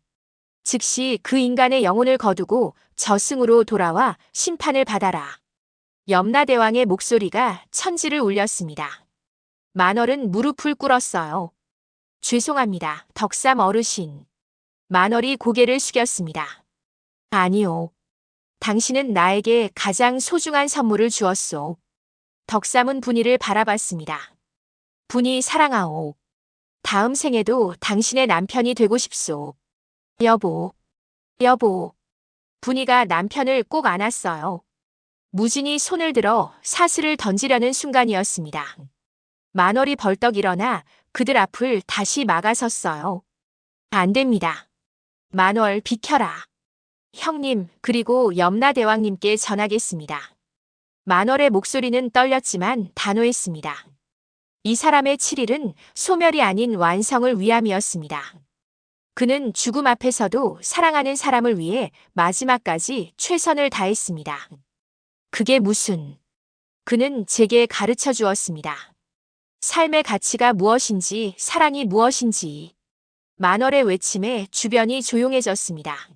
즉시 그 인간의 영혼을 거두고 저승으로 돌아와 심판을 받아라. 염라대왕의 목소리가 천지를 울렸습니다. 만월은 무릎을 꿇었어요. 죄송합니다, 덕삼 어르신. 만월이 고개를 숙였습니다. 아니요. 당신은 나에게 가장 소중한 선물을 주었소. 덕삼은 분이를 바라봤습니다. 분이 사랑하오. 다음 생에도 당신의 남편이 되고 싶소. 여보, 여보. 분이가 남편을 꼭 안았어요. 무진이 손을 들어 사슬을 던지려는 순간이었습니다. 만월이 벌떡 일어나 그들 앞을 다시 막아섰어요. 안 됩니다. 만월, 비켜라. 형님, 그리고 염라대왕님께 전하겠습니다. 만월의 목소리는 떨렸지만 단호했습니다. 이 사람의 7일은 소멸이 아닌 완성을 위함이었습니다. 그는 죽음 앞에서도 사랑하는 사람을 위해 마지막까지 최선을 다했습니다. 그게 무슨? 그는 제게 가르쳐 주었습니다. 삶의 가치가 무엇인지, 사랑이 무엇인지. 만월의 외침에 주변이 조용해졌습니다.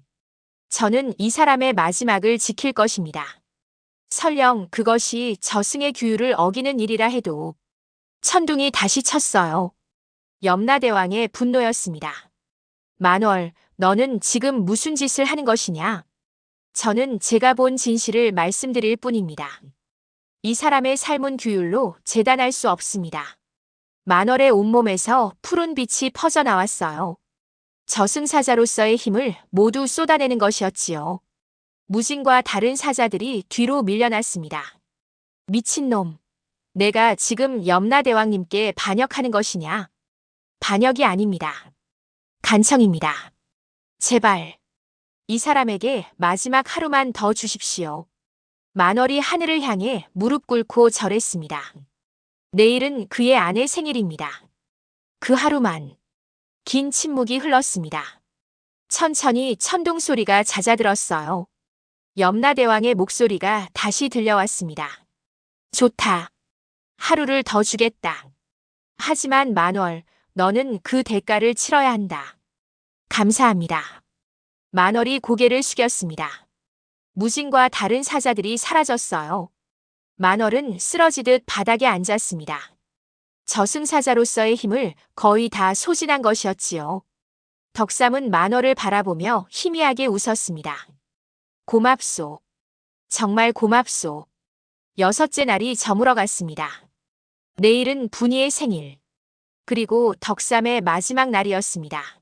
저는 이 사람의 마지막을 지킬 것입니다. 설령 그것이 저승의 규율을 어기는 일이라 해도. 천둥이 다시 쳤어요. 염라대왕의 분노였습니다. 만월, 너는 지금 무슨 짓을 하는 것이냐? 저는 제가 본 진실을 말씀드릴 뿐입니다. 이 사람의 삶은 규율로 재단할 수 없습니다. 만월의 온몸에서 푸른 빛이 퍼져나왔어요. 저승사자로서의 힘을 모두 쏟아내는 것이었지요. 무진과 다른 사자들이 뒤로 밀려났습니다. 미친놈. 내가 지금 염라대왕님께 반역하는 것이냐? 반역이 아닙니다. 간청입니다. 제발. 이 사람에게 마지막 하루만 더 주십시오. 만월이 하늘을 향해 무릎 꿇고 절했습니다. 내일은 그의 아내 생일입니다. 그 하루만. 긴 침묵이 흘렀습니다. 천천히 천둥 소리가 잦아들었어요. 염라대왕의 목소리가 다시 들려왔습니다. 좋다. 하루를 더 주겠다. 하지만 만월, 너는 그 대가를 치러야 한다. 감사합니다. 만월이 고개를 숙였습니다. 무진과 다른 사자들이 사라졌어요. 만월은 쓰러지듯 바닥에 앉았습니다. 저승사자로서의 힘을 거의 다 소진한 것이었지요. 덕삼은 만월을 바라보며 희미하게 웃었습니다. 고맙소. 정말 고맙소. 6째 날이 저물어 갔습니다. 내일은 분이의 생일. 그리고 덕삼의 마지막 날이었습니다.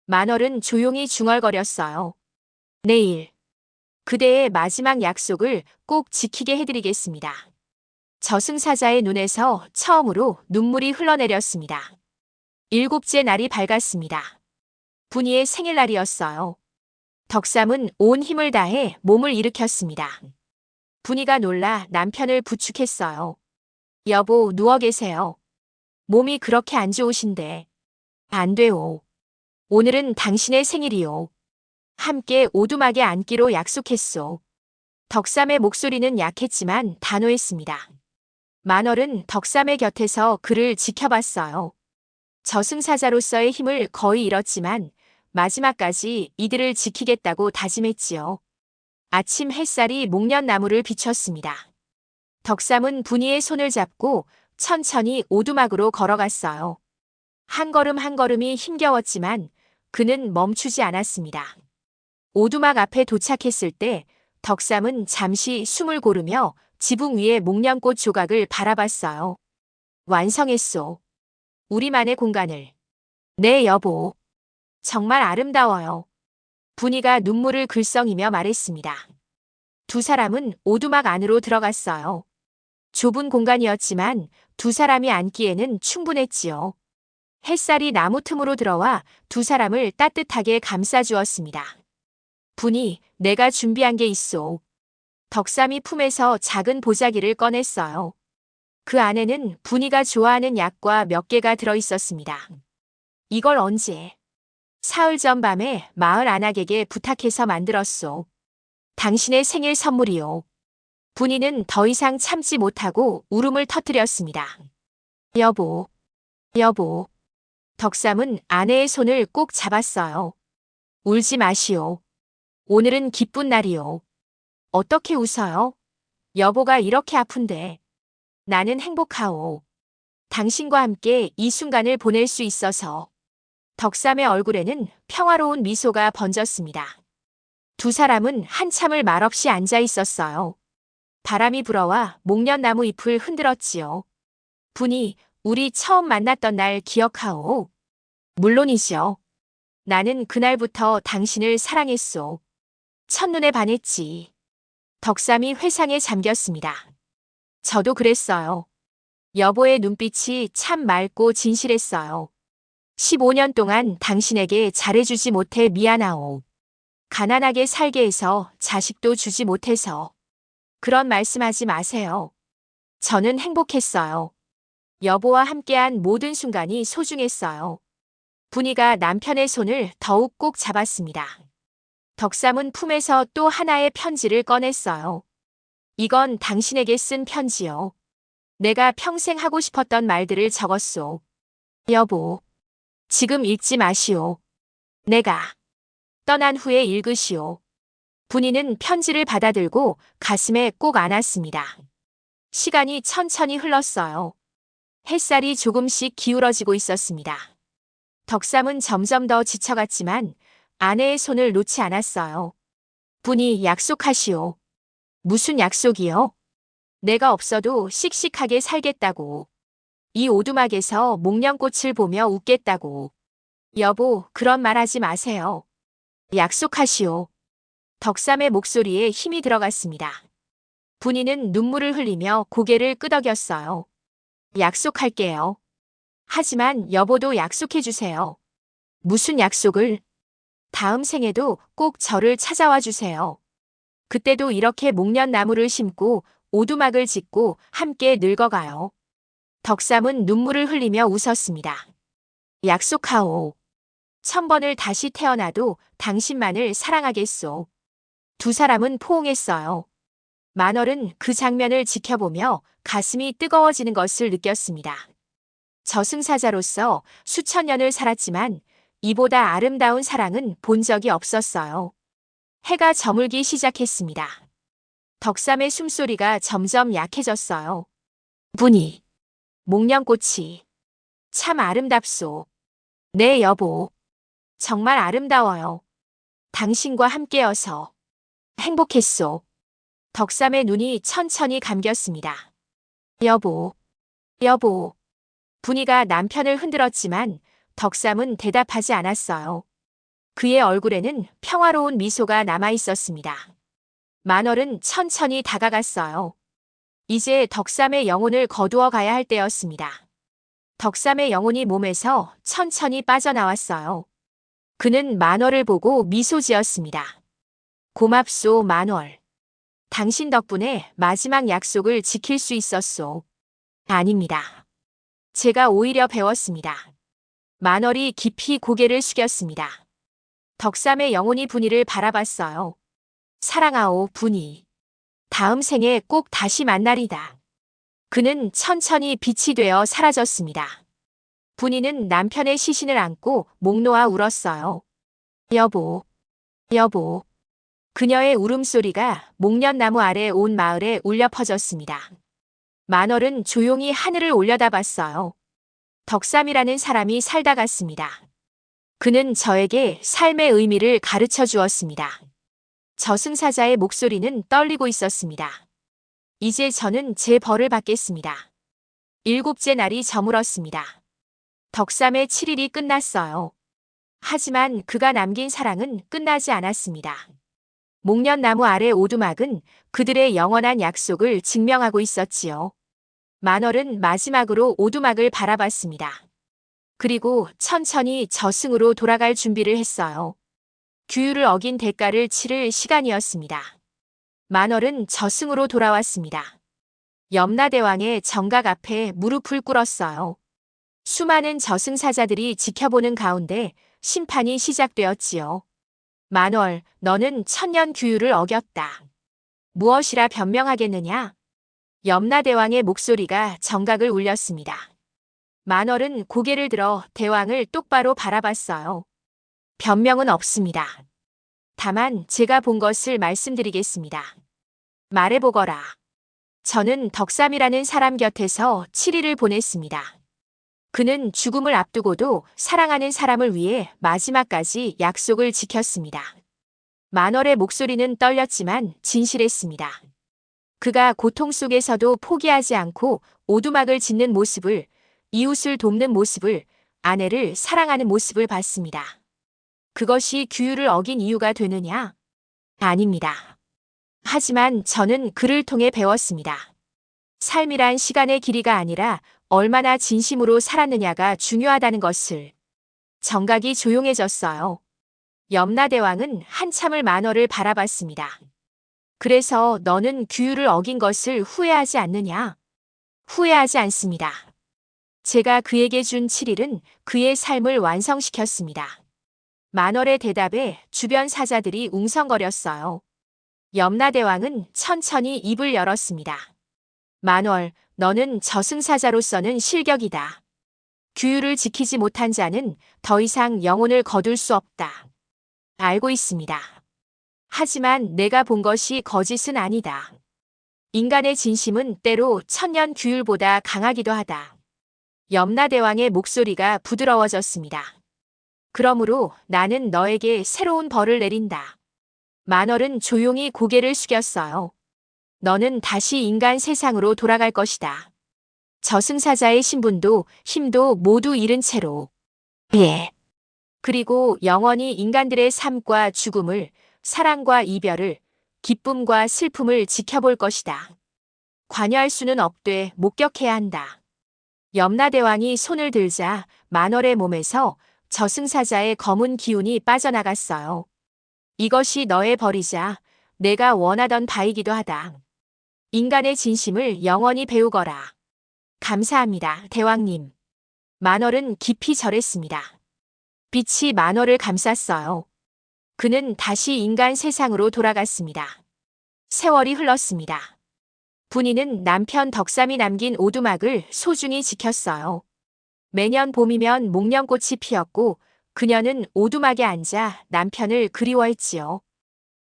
만월은 조용히 중얼거렸어요. 내일. 그대의 마지막 약속을 꼭 지키게 해드리겠습니다. 저승사자의 눈에서 처음으로 눈물이 흘러내렸습니다. 7째 날이 밝았습니다. 분이의 생일날이었어요. 덕삼은 온 힘을 다해 몸을 일으켰습니다. 분이가 놀라 남편을 부축했어요. 여보, 누워 계세요. 몸이 그렇게 안 좋으신데. 안 돼요. 오늘은 당신의 생일이요. 함께 오두막에 앉기로 약속했소. 덕삼의 목소리는 약했지만 단호했습니다. 만월은 덕삼의 곁에서 그를 지켜봤어요. 저승사자로서의 힘을 거의 잃었지만 마지막까지 이들을 지키겠다고 다짐했지요. 아침 햇살이 목련나무를 비췄습니다. 덕삼은 분이의 손을 잡고 천천히 오두막으로 걸어갔어요. 한 걸음 한 걸음이 힘겨웠지만 그는 멈추지 않았습니다. 오두막 앞에 도착했을 때 덕삼은 잠시 숨을 고르며 지붕 위의 목련꽃 조각을 바라봤어요. 완성했소. 우리만의 공간을. 네, 여보. 정말 아름다워요. 분이가 눈물을 글썽이며 말했습니다. 두 사람은 오두막 안으로 들어갔어요. 좁은 공간이었지만 두 사람이 앉기에는 충분했지요. 햇살이 나무 틈으로 들어와 두 사람을 따뜻하게 감싸주었습니다. 분이, 내가 준비한 게 있소. 덕삼이 품에서 작은 보자기를 꺼냈어요. 그 안에는 분이가 좋아하는 약과 몇 개가 들어있었습니다. 이걸 언제? 사흘 전 밤에 마을 안악에게 부탁해서 만들었소. 당신의 생일 선물이요. 분이는 더 이상 참지 못하고 울음을 터뜨렸습니다. 여보, 여보. 덕삼은 아내의 손을 꼭 잡았어요. 울지 마시오. 오늘은 기쁜 날이요. 어떻게 웃어요? 여보가 이렇게 아픈데. 나는 행복하오. 당신과 함께 이 순간을 보낼 수 있어서. 덕삼의 얼굴에는 평화로운 미소가 번졌습니다. 두 사람은 한참을 말없이 앉아 있었어요. 바람이 불어와 목련나무 잎을 흔들었지요. 분이, 우리 처음 만났던 날 기억하오? 물론이죠. 나는 그날부터 당신을 사랑했소. 첫눈에 반했지. 덕삼이 회상에 잠겼습니다. 저도 그랬어요. 여보의 눈빛이 참 맑고 진실했어요. 15년 동안 당신에게 잘해주지 못해 미안하오. 가난하게 살게 해서 자식도 주지 못해서. 그런 말씀하지 마세요. 저는 행복했어요. 여보와 함께한 모든 순간이 소중했어요. 분이가 남편의 손을 더욱 꼭 잡았습니다. 덕삼은 품에서 또 하나의 편지를 꺼냈어요. 이건 당신에게 쓴 편지요. 내가 평생 하고 싶었던 말들을 적었소. 여보, 지금 읽지 마시오. 내가 떠난 후에 읽으시오. 분이는 편지를 받아들고 가슴에 꼭 안았습니다. 시간이 천천히 흘렀어요. 햇살이 조금씩 기울어지고 있었습니다. 덕삼은 점점 더 지쳐갔지만 아내의 손을 놓지 않았어요. 분이, 약속하시오. 무슨 약속이요? 내가 없어도 씩씩하게 살겠다고. 이 오두막에서 목련꽃을 보며 웃겠다고. 여보, 그런 말 하지 마세요. 약속하시오. 덕삼의 목소리에 힘이 들어갔습니다. 분이는 눈물을 흘리며 고개를 끄덕였어요. 약속할게요. 하지만 여보도 약속해주세요. 무슨 약속을? 다음 생에도 꼭 저를 찾아와 주세요. 그때도 이렇게 목련나무를 심고 오두막을 짓고 함께 늙어가요. 덕삼은 눈물을 흘리며 웃었습니다. 약속하오. 1000번을 다시 태어나도 당신만을 사랑하겠소. 두 사람은 포옹했어요. 만월은 그 장면을 지켜보며 가슴이 뜨거워지는 것을 느꼈습니다. 저승사자로서 수천 년을 살았지만 이보다 아름다운 사랑은 본 적이 없었어요. 해가 저물기 시작했습니다. 덕삼의 숨소리가 점점 약해졌어요. 분이, 목련꽃이, 참 아름답소. 네, 여보. 정말 아름다워요. 당신과 함께여서 행복했소. 덕삼의 눈이 천천히 감겼습니다. 여보, 여보. 분이가 남편을 흔들었지만 덕삼은 대답하지 않았어요. 그의 얼굴에는 평화로운 미소가 남아 있었습니다. 만월은 천천히 다가갔어요. 이제 덕삼의 영혼을 거두어 가야 할 때였습니다. 덕삼의 영혼이 몸에서 천천히 빠져나왔어요. 그는 만월을 보고 미소 지었습니다. 고맙소, 만월. 당신 덕분에 마지막 약속을 지킬 수 있었소. 아닙니다. 제가 오히려 배웠습니다. 만월이 깊이 고개를 숙였습니다. 덕삼의 영혼이 분이를 바라봤어요. 사랑하오, 분이. 다음 생에 꼭 다시 만나리다. 그는 천천히 빛이 되어 사라졌습니다. 분이는 남편의 시신을 안고 목 놓아 울었어요. 여보, 여보. 그녀의 울음소리가 목련나무 아래 온 마을에 울려 퍼졌습니다. 만월은 조용히 하늘을 올려다봤어요. 덕삼이라는 사람이 살다 갔습니다. 그는 저에게 삶의 의미를 가르쳐 주었습니다. 저승사자의 목소리는 떨리고 있었습니다. 이제 저는 제 벌을 받겠습니다. 일곱째 날이 저물었습니다. 덕삼의 7일이 끝났어요. 하지만 그가 남긴 사랑은 끝나지 않았습니다. 목련나무 아래 오두막은 그들의 영원한 약속을 증명하고 있었지요. 만월은 마지막으로 오두막을 바라봤습니다. 그리고 천천히 저승으로 돌아갈 준비를 했어요. 규율을 어긴 대가를 치를 시간이었습니다. 만월은 저승으로 돌아왔습니다. 염라대왕의 정각 앞에 무릎을 꿇었어요. 수많은 저승사자들이 지켜보는 가운데 심판이 시작되었지요. 만월, 너는 천년 규율을 어겼다. 무엇이라 변명하겠느냐? 염라대왕의 목소리가 정각을 울렸습니다. 만월은 고개를 들어 대왕을 똑바로 바라봤어요. 변명은 없습니다. 다만 제가 본 것을 말씀드리겠습니다. 말해보거라. 저는 덕삼이라는 사람 곁에서 7일을 보냈습니다. 그는 죽음을 앞두고도 사랑하는 사람을 위해 마지막까지 약속을 지켰습니다. 만월의 목소리는 떨렸지만 진실했습니다. 그가 고통 속에서도 포기하지 않고 오두막을 짓는 모습을, 이웃을 돕는 모습을, 아내를 사랑하는 모습을 봤습니다. 그것이 규율을 어긴 이유가 되느냐? 아닙니다. 하지만 저는 그를 통해 배웠습니다. 삶이란 시간의 길이가 아니라 얼마나 진심으로 살았느냐가 중요하다는 것을. 정각이 조용해졌어요. 염라대왕은 한참을 만월을 바라봤습니다. 그래서 너는 규율을 어긴 것을 후회하지 않느냐? 후회하지 않습니다. 제가 그에게 준 7일은 그의 삶을 완성시켰습니다. 만월의 대답에 주변 사자들이 웅성거렸어요. 염라대왕은 천천히 입을 열었습니다. 만월, 너는 저승사자로서는 실격이다. 규율을 지키지 못한 자는 더 이상 영혼을 거둘 수 없다. 알고 있습니다. 하지만 내가 본 것이 거짓은 아니다. 인간의 진심은 때로 천년 규율보다 강하기도 하다. 염라대왕의 목소리가 부드러워졌습니다. 그러므로 나는 너에게 새로운 벌을 내린다. 만월은 조용히 고개를 숙였어요. 너는 다시 인간 세상으로 돌아갈 것이다. 저승사자의 신분도 힘도 모두 잃은 채로. 예. 그리고 영원히 인간들의 삶과 죽음을, 사랑과 이별을, 기쁨과 슬픔을 지켜볼 것이다. 관여할 수는 없되 목격해야 한다. 염라대왕이 손을 들자 만월의 몸에서 저승사자의 검은 기운이 빠져나갔어요. 이것이 너의 벌이자 내가 원하던 바이기도 하다. 인간의 진심을 영원히 배우거라. 감사합니다, 대왕님. 만월은 깊이 절했습니다. 빛이 만월을 감쌌어요. 그는 다시 인간 세상으로 돌아갔습니다. 세월이 흘렀습니다. 분이는 남편 덕삼이 남긴 오두막을 소중히 지켰어요. 매년 봄이면 목련꽃이 피었고 그녀는 오두막에 앉아 남편을 그리워했지요.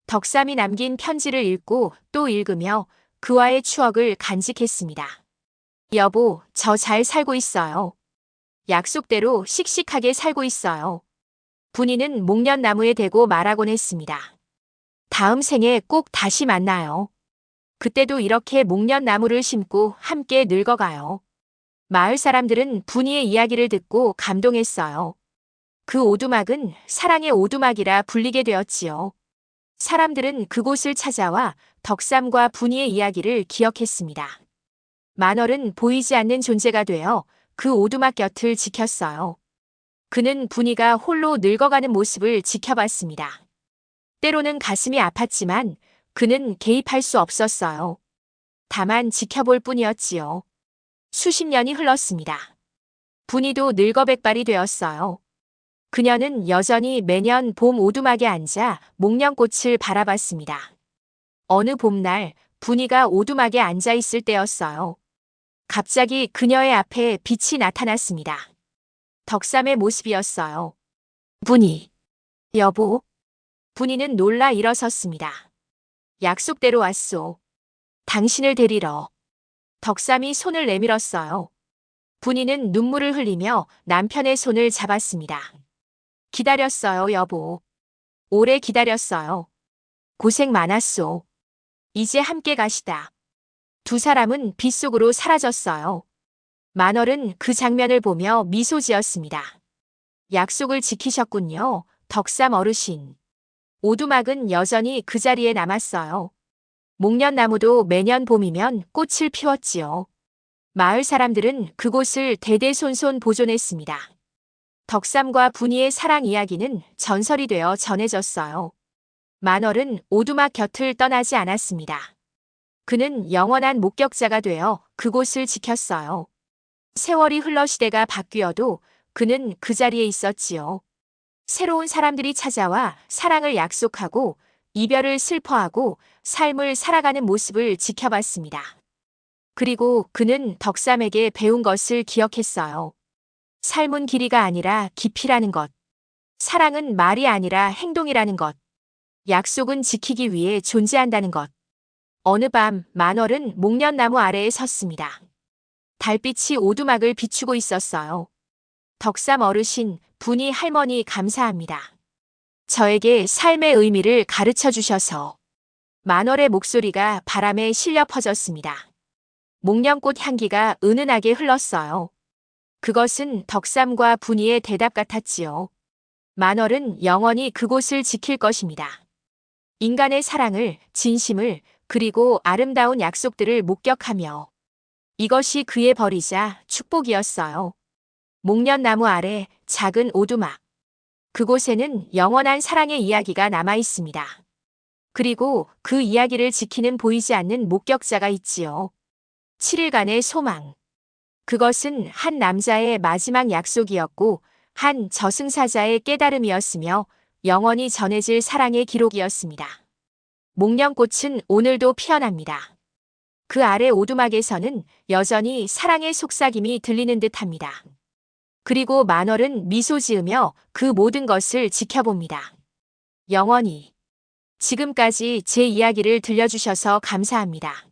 덕삼이 남긴 편지를 읽고 또 읽으며 그와의 추억을 간직했습니다. 여보, 저 잘 살고 있어요. 약속대로 씩씩하게 살고 있어요. 분이는 목련나무에 대고 말하곤 했습니다. 다음 생에 꼭 다시 만나요. 그때도 이렇게 목련나무를 심고 함께 늙어가요. 마을 사람들은 분이의 이야기를 듣고 감동했어요. 그 오두막은 사랑의 오두막이라 불리게 되었지요. 사람들은 그곳을 찾아와 덕삼과 분이의 이야기를 기억했습니다. 만월은 보이지 않는 존재가 되어 그 오두막 곁을 지켰어요. 그는 분이가 홀로 늙어가는 모습을 지켜봤습니다. 때로는 가슴이 아팠지만 그는 개입할 수 없었어요. 다만 지켜볼 뿐이었지요. 수십 년이 흘렀습니다. 분이도 늙어백발이 되었어요. 그녀는 여전히 매년 봄 오두막에 앉아 목련꽃을 바라봤습니다. 어느 봄날 분이가 오두막에 앉아 있을 때였어요. 갑자기 그녀의 앞에 빛이 나타났습니다. 덕삼의 모습이었어요. 분이, 여보. 분이는 놀라 일어섰습니다. 약속대로 왔소. 당신을 데리러. 덕삼이 손을 내밀었어요. 분이는 눈물을 흘리며 남편의 손을 잡았습니다. 기다렸어요, 여보. 오래 기다렸어요. 고생 많았소. 이제 함께 가시다. 두 사람은 빗속으로 사라졌어요. 만월은 그 장면을 보며 미소 지었습니다. 약속을 지키셨군요, 덕삼 어르신. 오두막은 여전히 그 자리에 남았어요. 목련나무도 매년 봄이면 꽃을 피웠지요. 마을 사람들은 그곳을 대대손손 보존했습니다. 덕삼과 분이의 사랑 이야기는 전설이 되어 전해졌어요. 만월은 오두막 곁을 떠나지 않았습니다. 그는 영원한 목격자가 되어 그곳을 지켰어요. 세월이 흘러 시대가 바뀌어도 그는 그 자리에 있었지요. 새로운 사람들이 찾아와 사랑을 약속하고 이별을 슬퍼하고 삶을 살아가는 모습을 지켜봤습니다. 그리고 그는 덕삼에게 배운 것을 기억했어요. 삶은 길이가 아니라 깊이라는 것. 사랑은 말이 아니라 행동이라는 것. 약속은 지키기 위해 존재한다는 것. 어느 밤 만월은 목련나무 아래에 섰습니다. 달빛이 오두막을 비추고 있었어요. 덕삼 어르신, 분이 할머니 감사합니다. 저에게 삶의 의미를 가르쳐 주셔서. 만월의 목소리가 바람에 실려 퍼졌습니다. 목련꽃 향기가 은은하게 흘렀어요. 그것은 덕삼과 분이의 대답 같았지요. 만월은 영원히 그곳을 지킬 것입니다. 인간의 사랑을, 진심을, 그리고 아름다운 약속들을 목격하며 이것이 그의 벌이자 축복이었어요. 목련나무 아래 작은 오두막. 그곳에는 영원한 사랑의 이야기가 남아 있습니다. 그리고 그 이야기를 지키는 보이지 않는 목격자가 있지요. 7일간의 소망. 그것은 한 남자의 마지막 약속이었고 한 저승사자의 깨달음이었으며 영원히 전해질 사랑의 기록이었습니다. 목련꽃은 오늘도 피어납니다. 그 아래 오두막에서는 여전히 사랑의 속삭임이 들리는 듯합니다. 그리고 만월은 미소 지으며 그 모든 것을 지켜봅니다. 영원히. 지금까지 제 이야기를 들려주셔서 감사합니다.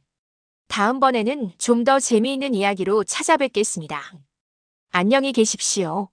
다음번에는 좀 더 재미있는 이야기로 찾아뵙겠습니다. 안녕히 계십시오.